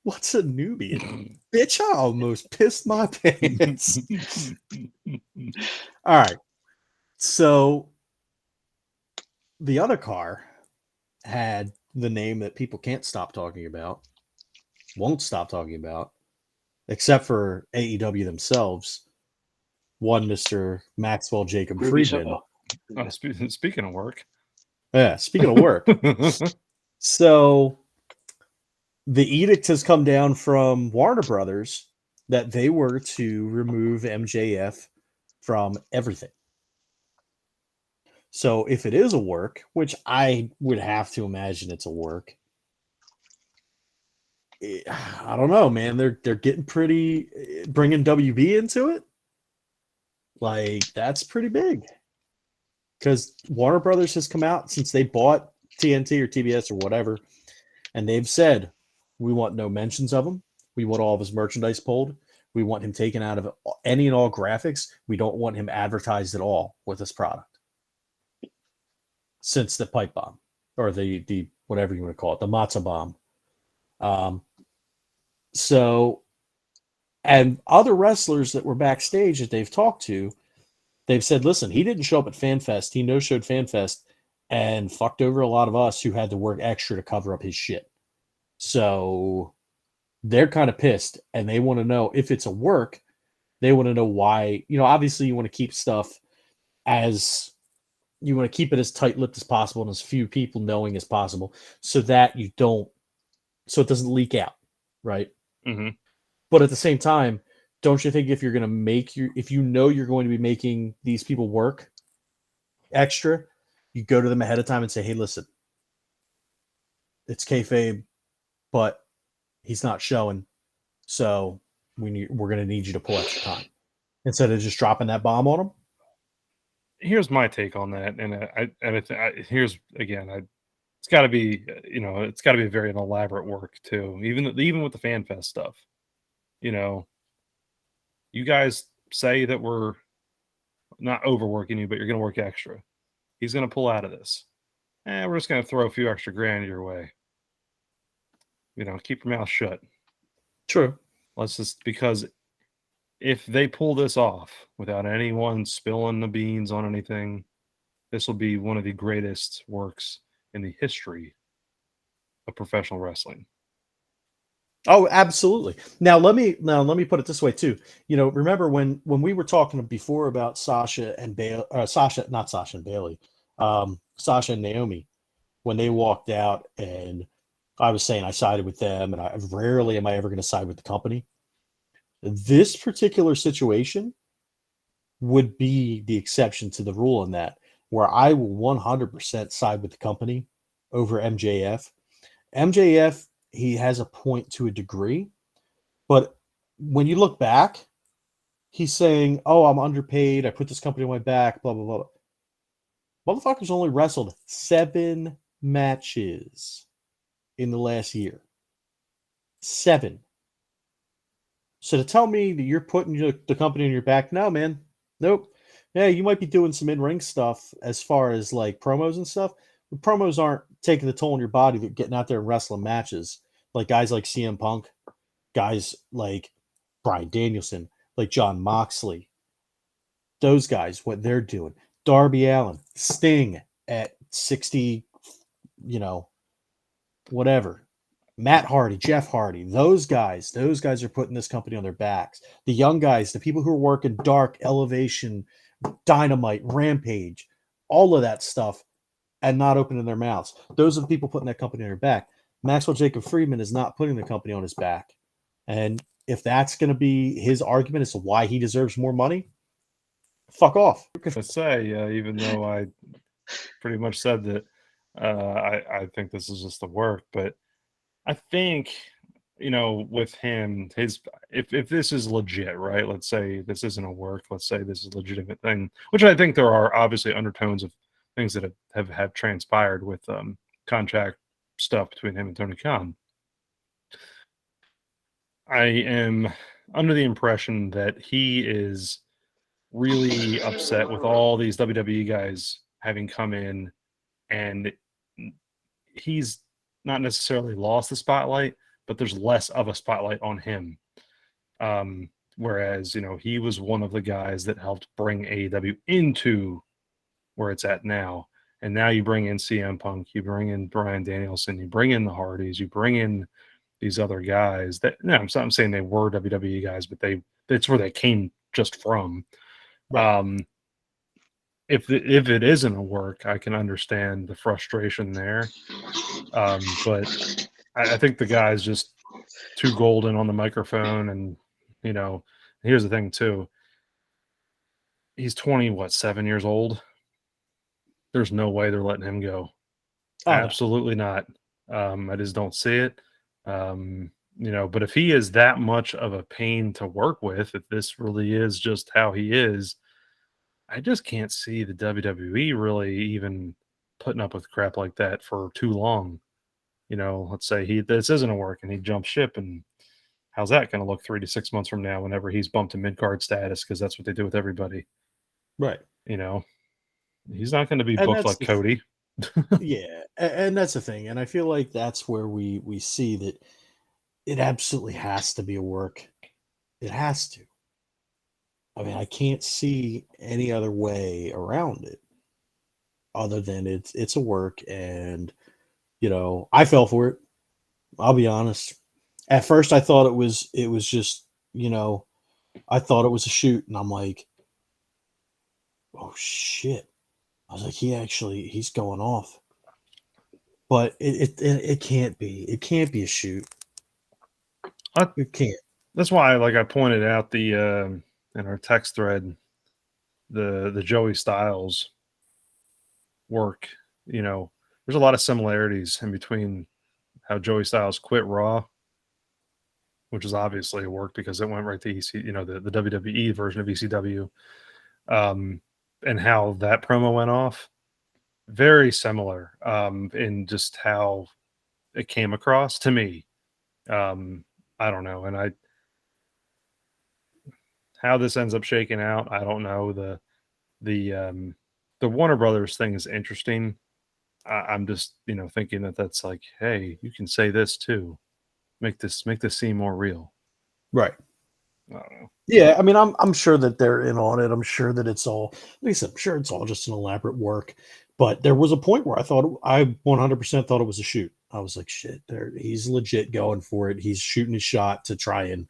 A: what's a Nubian? Bitch, I almost pissed my pants. All right. So the other car had the name that people can't stop talking about, won't stop talking about, except for AEW themselves. One Mr. Maxwell Jacob
B: Ruby
A: Friedman.
B: Soho.
C: Speaking of work.
A: Yeah, speaking of work. So the edict has come down from Warner Brothers that they were to remove MJF from everything. So if it is a work, which I would have to imagine it's a work, I don't know, man. They're getting pretty, bringing WB into it. Like, that's pretty big. Because Warner Brothers has come out since they bought TNT or TBS or whatever, and they've said, we want no mentions of him. We want all of his merchandise pulled. We want him taken out of any and all graphics. We don't want him advertised at all with this product. Since the pipe bomb, or the whatever you want to call it, the matzo bomb. So, and other wrestlers that were backstage that they've talked to, they've said, listen, he didn't show up at FanFest. He no-showed FanFest and fucked over a lot of us who had to work extra to cover up his shit. So they're kind of pissed, and they want to know if it's a work. They want to know why. You know, obviously you want to keep stuff as you want to keep it as tight-lipped as possible and as few people knowing as possible, so that you don't, so it doesn't leak out, right?
C: Mm-hmm.
A: But at the same time, don't you think if you're going to make if you know you're going to be making these people work extra, you go to them ahead of time and say, hey, listen, it's kayfabe, but he's not showing, so we're going to need you to pull extra time instead of just dropping that bomb on them.
C: Here's my take on that, and here's again, it's got to be, it's got to be a very elaborate work too. Even with the FanFest stuff, you guys say that we're not overworking you, but you're going to work extra. He's going to pull out of this, and we're just going to throw a few extra grand your way. Keep your mouth shut.
A: True.
C: Let's just, because if they pull this off without anyone spilling the beans on anything, this will be one of the greatest works in the history of professional wrestling.
A: Oh, absolutely. Now let me put it this way too. Remember when we were talking before about Sasha and Bailey, Sasha and Naomi, when they walked out, and I was saying I sided with them, and I rarely am I ever going to side with the company. This particular situation would be the exception to the rule in that, where I will 100% side with the company over MJF. MJF, he has a point to a degree, but when you look back, he's saying, oh, I'm underpaid. I put this company on my back, blah, blah, blah. Motherfucker's only wrestled 7 matches in the last year. 7. So to tell me that you're putting the company on your back, no, man, nope. Yeah, you might be doing some in-ring stuff as far as like promos and stuff. But promos aren't taking the toll on your body that getting out there and wrestling matches. Like guys like CM Punk, guys like Bryan Danielson, like John Moxley. Those guys, what they're doing. Darby Allin, Sting at 60, whatever. Matt Hardy, Jeff Hardy, those guys are putting this company on their backs. The young guys, the people who are working Dark, Elevation, Dynamite, Rampage, all of that stuff, and not opening their mouths. Those are the people putting that company on their back. Maxwell Jacob Friedman is not putting the company on his back. And if that's going to be his argument as to why he deserves more money, fuck off.
C: I say, even though I pretty much said that I think this is just the work, but I think, with him, if this is legit, right? Let's say this isn't a work. Let's say this is a legitimate thing, which I think there are obviously undertones of things that have transpired with contract stuff between him and Tony Khan. I am under the impression that he is really upset with all these WWE guys having come in, and he's not necessarily lost the spotlight, but there's less of a spotlight on him. Whereas, he was one of the guys that helped bring AEW into where it's at now. And now you bring in CM Punk, you bring in Bryan Danielson, you bring in the Hardys, you bring in these other guys that, I'm saying they were WWE guys, but that's where they came just from. Right. If it isn't a work, I can understand the frustration there. But I think the guy's just too golden on the microphone. And, here's the thing too. He's 7 years old. There's no way they're letting him go. Oh, absolutely not. I just don't see it. But if he is that much of a pain to work with, if this really is just how he is, I just can't see the WWE really even putting up with crap like that for too long. Let's say this isn't a work and he jumps ship, and how's that going to look 3 to 6 months from now whenever he's bumped to mid-card status, because that's what they do with everybody.
A: Right.
C: He's not going to be booked like Cody.
A: Yeah, and that's the thing. And I feel like that's where we see that it absolutely has to be a work. It has to. I mean, I can't see any other way around it other than it's a work. And, I fell for it. I'll be honest. At first, I thought it was just, I thought it was a shoot. And I'm like, oh, shit. I was like, he's going off. But it can't be. It can't be a shoot. It can't.
C: That's why, I pointed out in our text thread, the Joey Styles work. There's a lot of similarities in between how Joey Styles quit Raw, which is obviously a work because it went right to EC, the WWE version of ECW, and how that promo went off. Very similar in just how it came across to me. I don't know, and how this ends up shaking out, I don't know. The Warner Brothers thing is interesting. I'm just thinking that's like, hey, you can say this too, make this seem more real,
A: right?
C: I don't know.
A: Yeah, I mean, I'm sure that they're in on it. I'm sure that it's all, at least I'm sure it's all just an elaborate work. But there was a point where I 100% thought it was a shoot. I was like, shit, he's legit going for it. He's shooting his shot to try and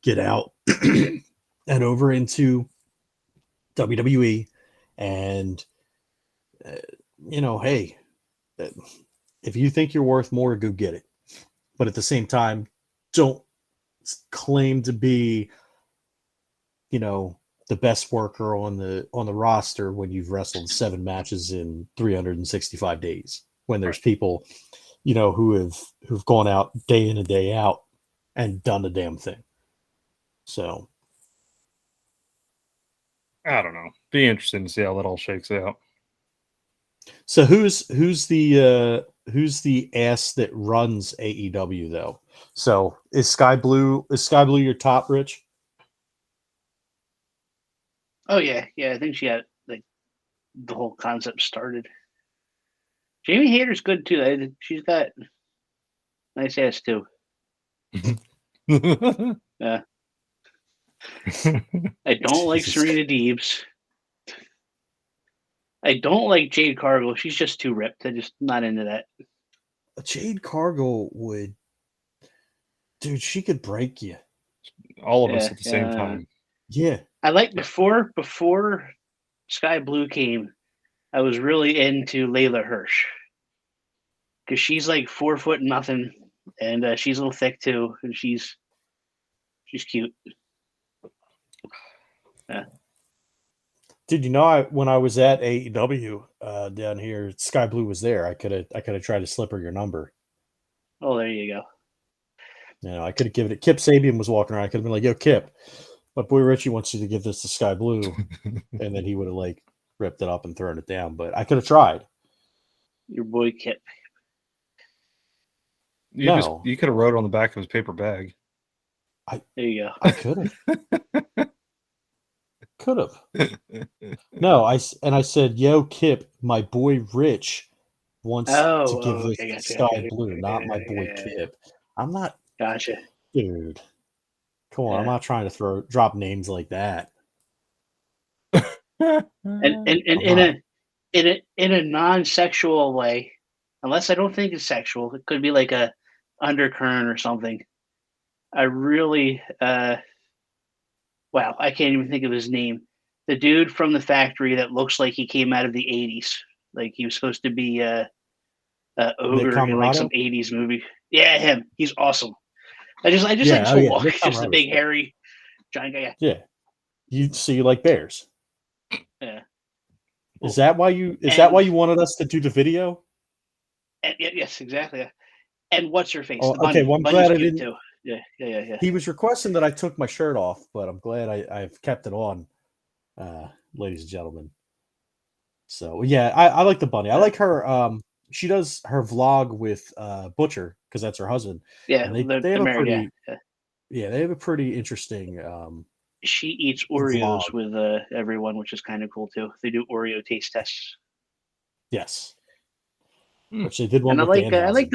A: get out and over into WWE. And, hey, if you think you're worth more, go get it. But at the same time, don't claim to be, the best worker on the roster when you've wrestled 7 matches in 365 days, when there's people, who've gone out day in and day out and done the damn thing. So
C: I don't know. Be interesting to see how that all shakes out.
A: So who's the ass that runs AEW though? So is Sky Blue your top, Rich?
B: Oh yeah, I think she got like the whole concept started. Jamie Hayter's good too. She's got nice ass too. Yeah. I don't like
A: Jesus.
B: Serena Deebs. I don't like Jade Cargill. She's just too ripped. I'm just not into that.
A: Jade Cargill would, dude. She could break you.
C: All of us at the same time.
A: Yeah.
B: I like before Sky Blue came. I was really into Layla Hirsch because she's like 4 foot nothing, and she's a little thick too, and she's cute. Yeah.
A: Dude, when I was at AEW down here, Sky Blue was there. I could have tried to slip her your number.
B: Oh, there you go.
A: I could have given it. Kip Sabian was walking around. I could have been like, "Yo, Kip, my boy Richie wants you to give this to Sky Blue," and then he would have like ripped it up and thrown it down. But I could have tried.
B: Your boy Kip.
C: You could have wrote it on the back of his paper bag.
B: There you go.
A: I could have. Could have. No, I said, "Yo, Kip, my boy Rich wants to give this to Sky Blue, not my boy Kip." I'm not.
B: Gotcha.
A: Dude, come on! I'm not trying to drop names like that.
B: And in a non-sexual way, unless I don't think it's sexual, it could be like a undercurrent or something. I really, wow, I can't even think of his name. The dude from the factory that looks like he came out of the '80s, like he was supposed to be ogre in like some '80s movie. Yeah, him. He's awesome. I just like his whole look. Just a big hairy giant guy.
A: Yeah. You like bears.
B: Yeah.
A: Is that why you wanted us to do the video?
B: Yes, exactly. And what's her face?
A: Oh,
B: the bunny.
A: okay, well, I'm glad I didn't.
B: Too. Yeah.
A: He was requesting that I took my shirt off, but I'm glad I've kept it on, ladies and gentlemen. So yeah, I like the bunny. I like her. She does her vlog with Butcher because that's her husband.
B: Yeah,
A: and they have a pretty. Yeah, they have a pretty interesting.
B: She eats Oreos with everyone, which is kind of cool too. They do Oreo taste tests.
A: Yes, which they did one.
B: And
A: with
B: I like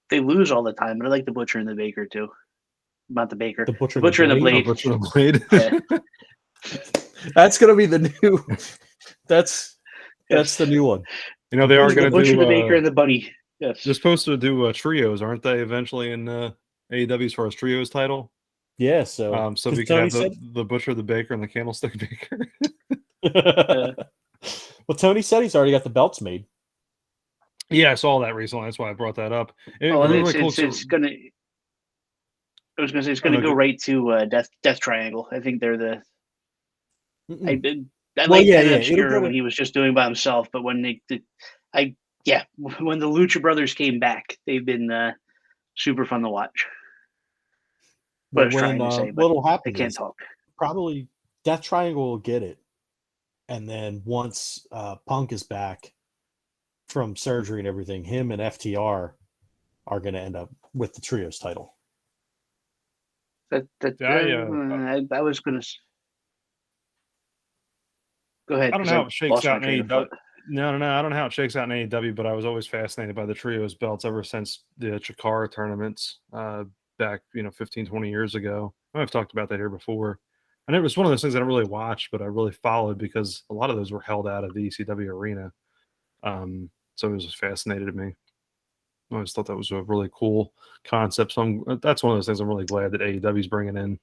B: they lose all the time, but I like the Butcher and the Baker too. Not the Baker,
A: the Butcher
B: and the Blade.
C: Butcher and the Blade.
B: Yeah.
A: That's gonna be the new. That's the new one.
C: They are going to do
B: Butcher, the Baker, and the Bunny. Yes,
C: they're supposed to do trios, aren't they? Eventually in AEW as far as trios title.
A: Yeah, so
C: we can have the Butcher, the Baker, and the Candlestick Baker.
A: Well, Tony said he's already got the belts made.
C: Yeah, I saw that recently. That's why I brought that up.
B: It's gonna. I was gonna say it's gonna go right to Death Triangle. I think they're the. I like Obscura when he was just doing by himself, but when when the Lucha Brothers came back, they've been super fun to watch.
A: But what'll happen?
B: I can't talk.
A: Probably Death Triangle will get it, and then once Punk is back from surgery and everything, him and FTR are going to end up with the trios title.
B: I was going to. Go ahead.
C: I don't know how it shakes out in AEW. No. I don't know how it shakes out in AEW, but I was always fascinated by the trios belts ever since the Chikara tournaments back, 15, 20 years ago. I've talked about that here before. And it was one of those things I didn't really watch, but I really followed because a lot of those were held out of the ECW arena. So it was just fascinated me. I always thought that was a really cool concept. So that's one of those things I'm really glad that AEW is bringing in.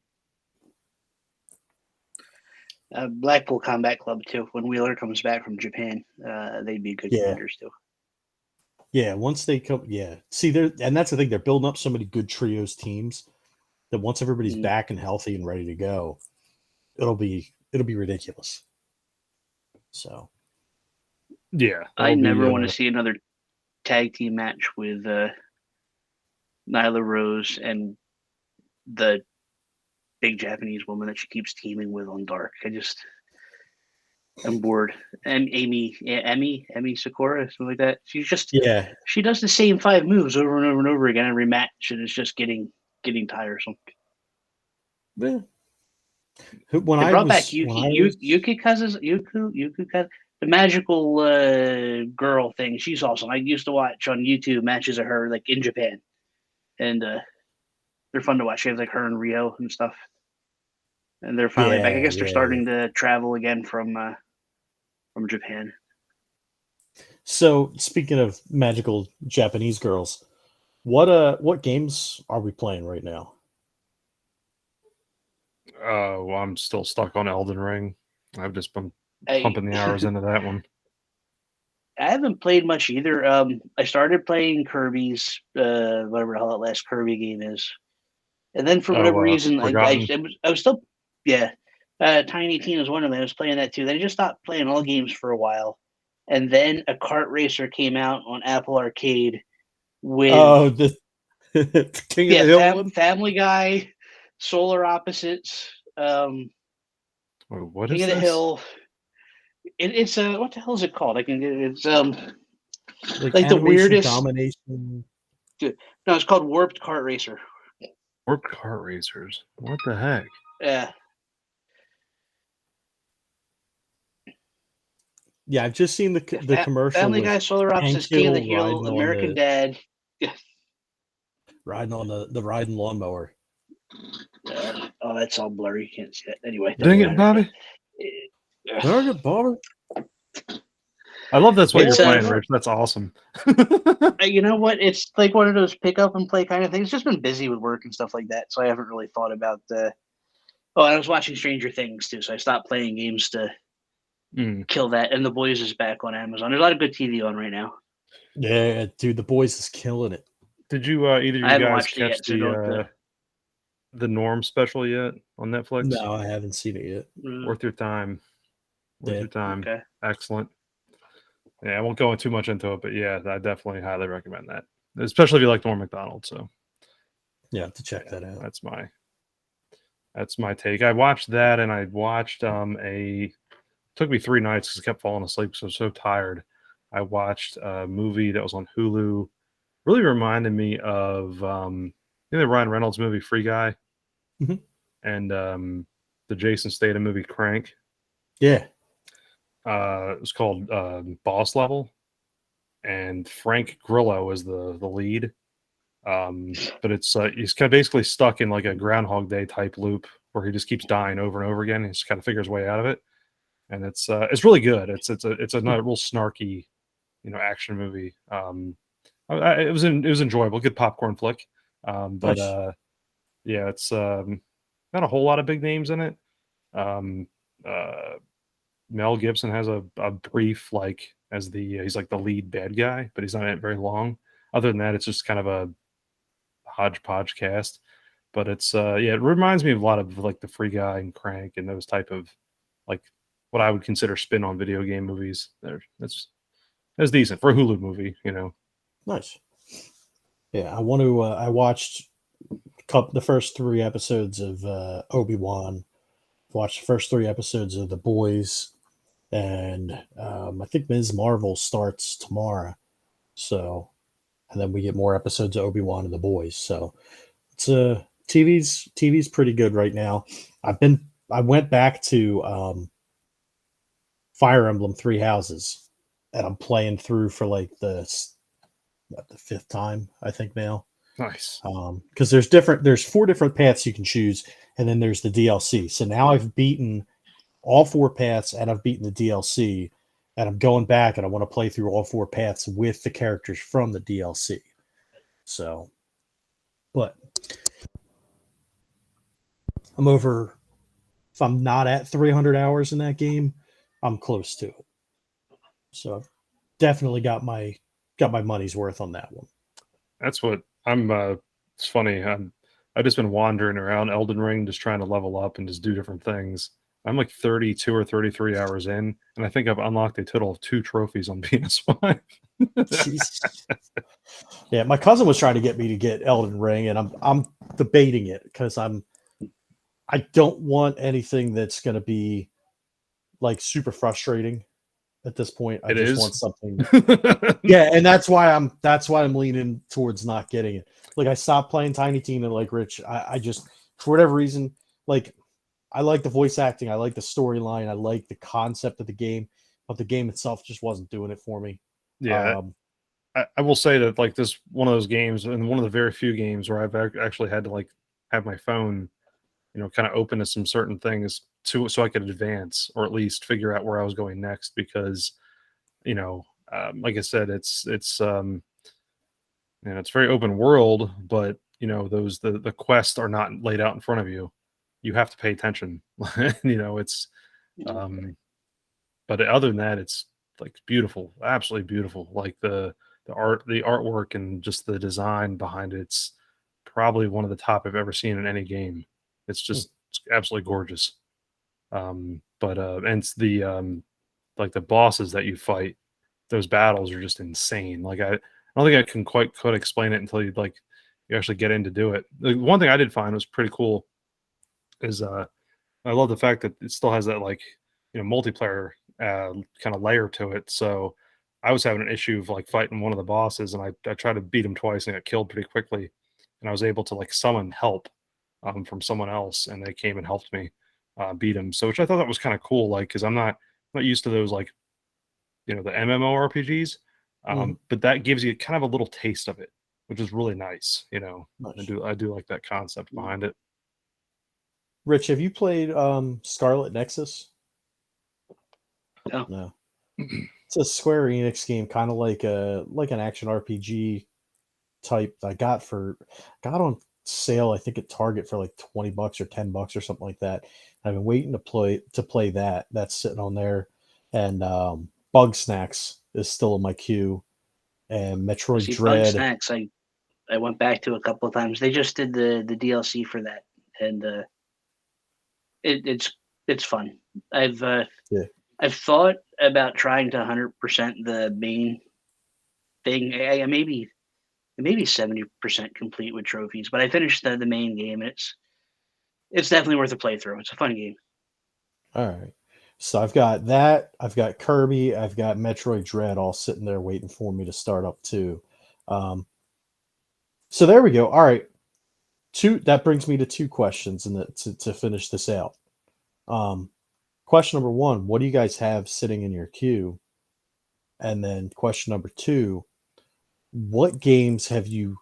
B: Blackpool Combat Club too. When Wheeler comes back from Japan, they'd be good contenders too.
A: Yeah, once they come, See, and that's the thing. They're building up so many good trios teams that once everybody's back and healthy and ready to go, it'll be ridiculous. So,
C: yeah,
B: I never want to see another tag team match with Nyla Rose and the big Japanese woman that she keeps teaming with on Dark. I'm bored. And Emmy Sakura, something like that.
A: Yeah.
B: She does the same 5 moves over and over and over again every match, and it's just getting tiresome.
A: Yeah.
B: They brought back Yuki Kazu's the magical girl thing. She's awesome. I used to watch on YouTube matches of her like in Japan, and they're fun to watch. She has like her and Rio and stuff, and they're finally back. I guess they're starting to travel again from Japan.
A: So speaking of magical Japanese girls, what games are we playing right now?
C: Well, I'm still stuck on Elden Ring. I've just been pumping the hours into that one.
B: I haven't played much either. I started playing Kirby's, whatever the hell that last Kirby game is, and then for whatever reason, I was still, Tiny Teen was one of them. I was playing that too. Then I just stopped playing all games for a while, and then a kart racer came out on Apple Arcade with
A: the King of the Hill one?
B: Family Guy, Solar Opposites,
C: what
B: King
C: is
B: of the
C: this?
B: Hill. It's what the hell is it called? It's
A: like
B: the weirdest
A: domination.
B: No, it's called Warped Kart Racer.
C: Warped Kart Racers. What the heck?
B: Yeah.
A: Yeah, I've just seen the commercial.
B: Family Guy, Solar Opposites, King of the Hill, American Dad. Yeah.
A: Riding on the riding lawnmower.
B: Oh, that's all blurry. You can't see that. Anyway.
C: Dang it, Bobby.
A: Dang it, Bobby.
C: I love that's what you're playing, Rich. That's awesome.
B: You know what? It's like one of those pick up and play kind of things. Just been busy with work and stuff like that, so I haven't really thought about the. Oh, I was watching Stranger Things too, so I stopped playing games to kill that. And The Boys is back on Amazon. There's a lot of good TV on right now.
A: Yeah, dude, The Boys is killing it.
C: Did you either of you guys catch the Norm special yet on Netflix?
A: No, I haven't seen it yet.
C: Worth your time. Worth your time.
B: Okay.
C: Excellent. Yeah, I won't go too much into it, but yeah, I definitely highly recommend that, especially if you like Norm Macdonald. So,
A: yeah, have to check that out.
C: That's my take. I watched that, and I watched took me 3 nights because I kept falling asleep because I was so tired. I watched a movie that was on Hulu. Really reminded me of the Ryan Reynolds movie Free Guy, and the Jason Statham movie Crank.
A: Yeah.
C: It was called Boss Level, and Frank Grillo is the lead. But it's he's kind of basically stuck in like a Groundhog Day type loop where he just keeps dying over and over again. He just kind of figures his way out of it, and it's really good. It's a real snarky, action movie. It was enjoyable, good popcorn flick. But nice. Yeah, it's not a whole lot of big names in it. Mel Gibson has a brief he's like the lead bad guy, but he's not in it very long. Other than that, it's just kind of a hodgepodge cast. But it's it reminds me of a lot of like the Free Guy and Crank and those type of like what I would consider spin on video game movies. That's decent for a Hulu movie,
A: Nice. Yeah, I want to. I watched the first 3 episodes of Obi-Wan. Watched the first 3 episodes of The Boys, and I think Ms. Marvel starts tomorrow. So, and then we get more episodes of Obi-Wan and The Boys. So, it's TV's pretty good right now. I went back to Fire Emblem 3 Houses, and I'm playing through for like the 5th time, I think now.
C: Nice.
A: Because there's 4 different paths you can choose, and then there's the DLC. So now I've beaten all 4 paths, and I've beaten the DLC, and I'm going back, and I want to play through all 4 paths with the characters from the DLC. So, but I'm over. If I'm not at 300 hours in that game, I'm close to it. So I've definitely got my money's worth on that one.
C: That's what I'm. It's funny. I've just been wandering around Elden Ring, just trying to level up and just do different things. I'm like 32 or 33 hours in, and I think I've unlocked a total of 2 trophies on PS5.
A: Yeah, my cousin was trying to get me to get Elden Ring, and I'm debating it because I don't want anything that's going to be like super frustrating at this point. I
C: It
A: just
C: is.
A: want something. Yeah, and that's why I'm leaning towards not getting it. Like I stopped playing Tiny Tina, like Rich. I just, for whatever reason, like I like the voice acting, I like the storyline, I like the concept of the game, but the game itself just wasn't doing it for me.
C: Yeah, I will say that like this one of those games, and one of the very few games where I've actually had to like have my phone, kind of open to some certain things so I could advance or at least figure out where I was going next. Because like I said, it's very open world, but those the quests are not laid out in front of you. You have to pay attention. It's but other than that, it's like beautiful, absolutely beautiful. Like the artwork and just the design behind it's probably one of the top I've ever seen in any game. It's absolutely gorgeous. But and it's the like the bosses that you fight, those battles are just insane. Like I don't think I can quite could explain it until you actually get in to do it. The one thing I did find was pretty cool is I love the fact that it still has that multiplayer kind of layer to it. So I was having an issue of like fighting one of the bosses, and I tried to beat him twice and got killed pretty quickly. And I was able to like summon help from someone else, and they came and helped me beat him. So which I thought that was kind of cool, like because I'm not used to those like the MMORPGs, but that gives you kind of a little taste of it, which is really nice.
A: Nice.
C: I do like that concept behind it.
A: Rich, have you played Scarlet Nexus? No. It's a Square Enix game, kind of like an action RPG type. I got on sale, I think at Target for like $20 or $10 or something like that. I've been waiting to play that. That's sitting on there, and Bug Snacks is still in my queue, and Metroid
B: See,
A: Dread.
B: Bug Snacks, I went back to a couple of times. They just did the DLC for that, and it's fun. I've thought about trying to 100% the main thing. I maybe 70% complete with trophies, but I finished the main game, and it's definitely worth a playthrough. It's a fun game.
A: All right. So I've got that. I've got Kirby. I've got Metroid Dread all sitting there waiting for me to start up too. So there we go. All right. That brings me to two questions to finish this out. Question number one, what do you guys have sitting in your queue? And then question number two, what games have you?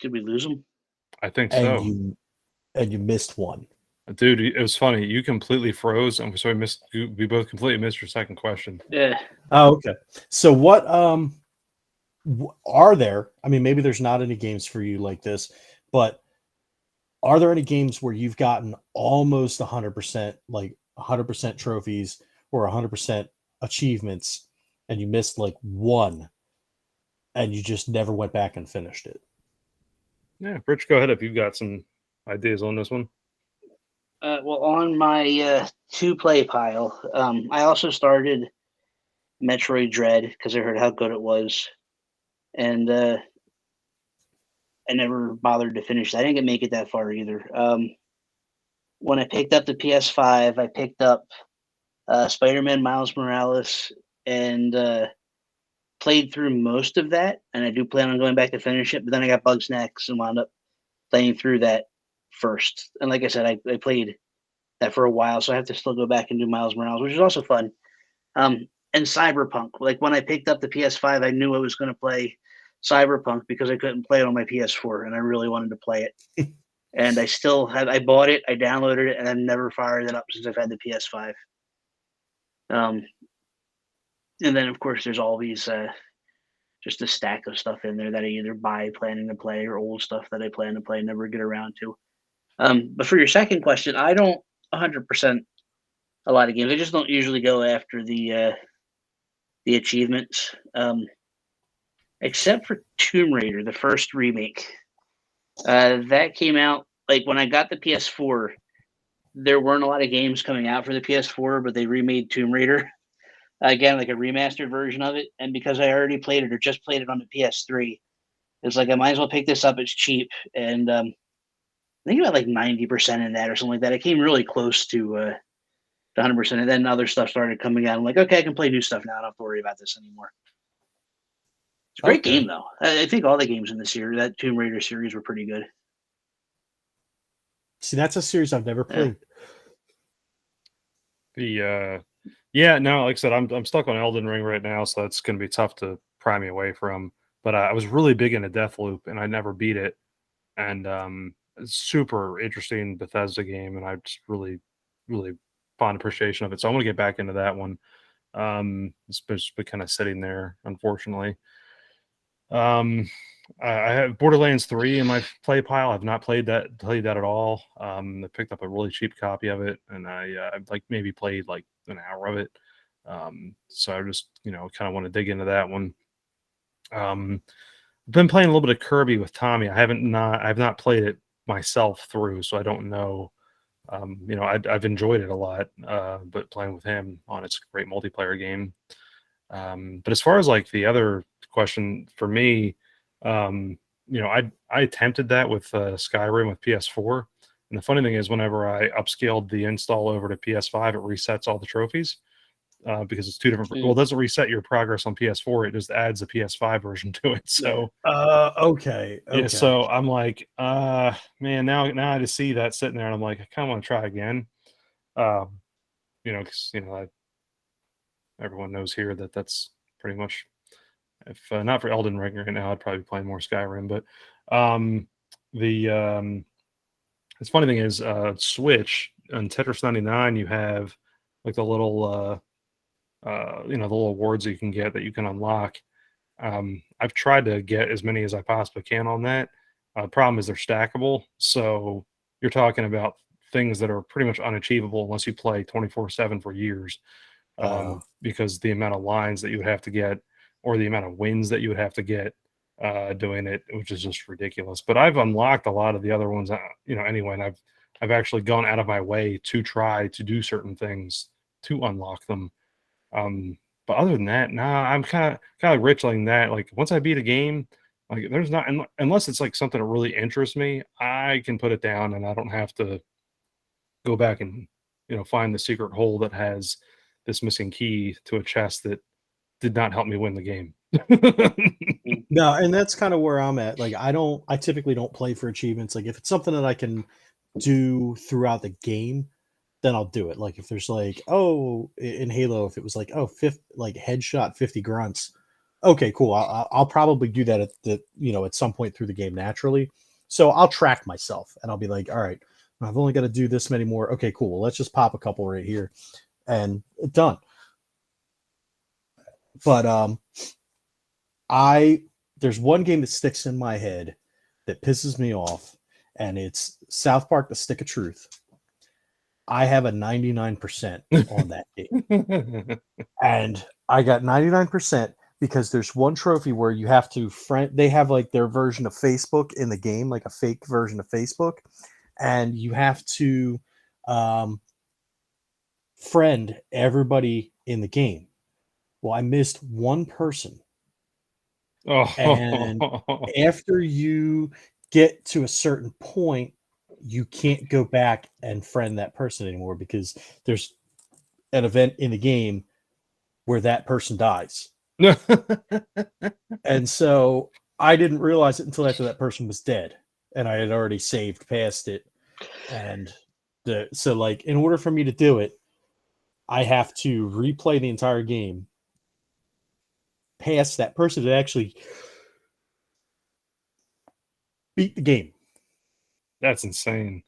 B: Did we lose them?
C: I think
A: and
C: so.
A: You missed one.
C: Dude, it was funny. You completely froze, and so we both completely missed your second question.
B: Yeah.
A: Oh, okay. So what are there? I mean, maybe there's not any games for you like this, but are there any games where you've gotten almost 100%, like 100% trophies or 100% achievements, and you missed like one, and you just never went back and finished it?
C: Yeah, Rich, go ahead if you've got some ideas on this one.
B: Well, on my to-play pile, I also started Metroid Dread because I heard how good it was, and I never bothered to finish that. I didn't make it that far either. When I picked up the PS5, I picked up Spider-Man Miles Morales and played through most of that, and I do plan on going back to finish it, but then I got Bug Snacks and wound up playing through that first. And like I said, I played that for a while, so I have to still go back and do Miles Morales, which is also fun. And Cyberpunk. Like when I picked up the PS5, I knew I was going to play Cyberpunk because I couldn't play it on my PS4, and I really wanted to play it. And I bought it, I downloaded it, and I've never fired it up since I've had the PS5. And then, of course, there's all these just a stack of stuff in there that I either buy planning to play or old stuff that I plan to play and never get around to. But for your second question, I don't 100% a lot of games. I just don't usually go after the achievements, except for Tomb Raider, the first remake. That came out like when I got the PS4. There weren't a lot of games coming out for the PS4, but they remade Tomb Raider again, like a remastered version of it. And because I already played it or just played it on the PS3, It's like I might as well pick this up. It's cheap, and I think about like 90% in that or something like that. It came really close to 100%, and then other stuff started coming out. I'm like, okay, I can play new stuff now. I don't have to worry about this anymore. It's a great
A: Okay.
B: game, though. I think all the games in the series, that Tomb Raider series, were pretty good.
A: See, that's a series I've never played.
C: No, like I said, I'm stuck on Elden Ring right now, so that's going to be tough to pry me away from. But I was really big into Deathloop, and I never beat it. And it's super interesting Bethesda game, and I just really, really fond appreciation of it. So I want to get back into that one. It's just been kind of sitting there, unfortunately. I have Borderlands 3 in my play pile. I've not played that at all. I picked up a really cheap copy of it, and I've like maybe played like an hour of it. So I just kind of want to dig into that one. Been playing a little bit of Kirby with Tommy. I've not played it myself through, so I don't know. I've enjoyed it a lot, but playing with him on it's a great multiplayer game. But as far as like the other question for me, I attempted that with Skyrim with PS4, and the funny thing is, whenever I upscaled the install over to PS5, it resets all the trophies because it's two different. Well, it doesn't reset your progress on PS4; it just adds a PS5 version to it. So,
A: Okay.
C: yeah. So I'm like, man, now I just see that sitting there, and I'm like, I kind of want to try again. Because everyone knows here that that's pretty much, if not for Elden Ring right now, I'd probably be playing more Skyrim. But the funny thing is, Switch on Tetris 99, you have like the little the little awards that you can get that you can unlock. I've tried to get as many as I possibly can on that. Problem is they're stackable, so you're talking about things that are pretty much unachievable unless you play 24/7 for years. Because the amount of lines that you would have to get, or the amount of wins that you would have to get doing it, which is just ridiculous. But I've unlocked a lot of the other ones, anyway, and I've actually gone out of my way to try to do certain things to unlock them. But other than that, nah, I'm kind of rich like that. Like once I beat a game, like there's not, unless it's like something that really interests me, I can put it down and I don't have to go back and find the secret hole that has this missing key to a chest that did not help me win the game.
A: No, and that's kind of where I'm at. Like I typically don't play for achievements. Like if it's something that I can do throughout the game, then I'll do it. Like if there's like, in Halo, if it was like, like headshot 50 grunts, okay, cool. I'll probably do that at some point through the game naturally. So I'll track myself and I'll be like, all right, I've only got to do this many more. Okay, cool. Well, let's just pop a couple right here and done. But there's one game that sticks in my head that pisses me off, and it's South Park: The Stick of Truth. I have a 99% on that game. And I got 99% because there's one trophy where you have to they have like their version of Facebook in the game, like a fake version of Facebook, and you have to friend everybody in the game. Well, I missed one person. And after you get to a certain point, you can't go back and friend that person anymore because there's an event in the game where that person dies. And so I didn't realize it until after that person was dead, and I had already saved past it. And so like in order for me to do it, I have to replay the entire game past that person to actually beat the game.
C: That's insane.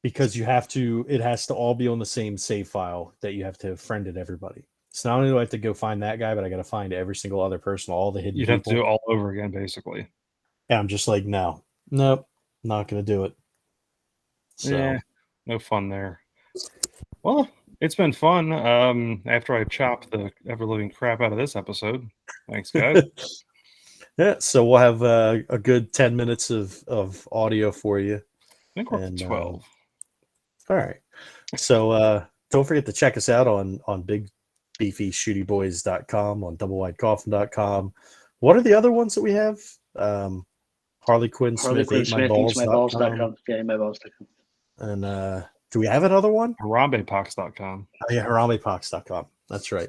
A: Because it has to all be on the same save file that you have to have friended everybody. So not only do I have to go find that guy, but I got to find every single other person, all the hidden
C: You'd
A: people.
C: have to do it all over again, basically.
A: And I'm just like, nope, not going to do it. So.
C: Yeah, no fun there. Well, it's been fun. After I chop the ever-living crap out of this episode. Thanks, guys.
A: Yeah, so we'll have a good 10 minutes of audio for you.
C: I think we're up to 12.
A: All right. So don't forget to check us out on bigbeefyshootyboys.com, on doublewidecoffin.com. What are the other ones that we have? Harley Quinn
B: Harley
A: Smith
B: Quinn
A: ate my
B: Smith eats my
A: balls.com.
B: balls.com. Yeah, myballs.com.
A: And do we have another one?
C: HarambePox.com.
A: Oh, yeah, HarambePox.com. That's right.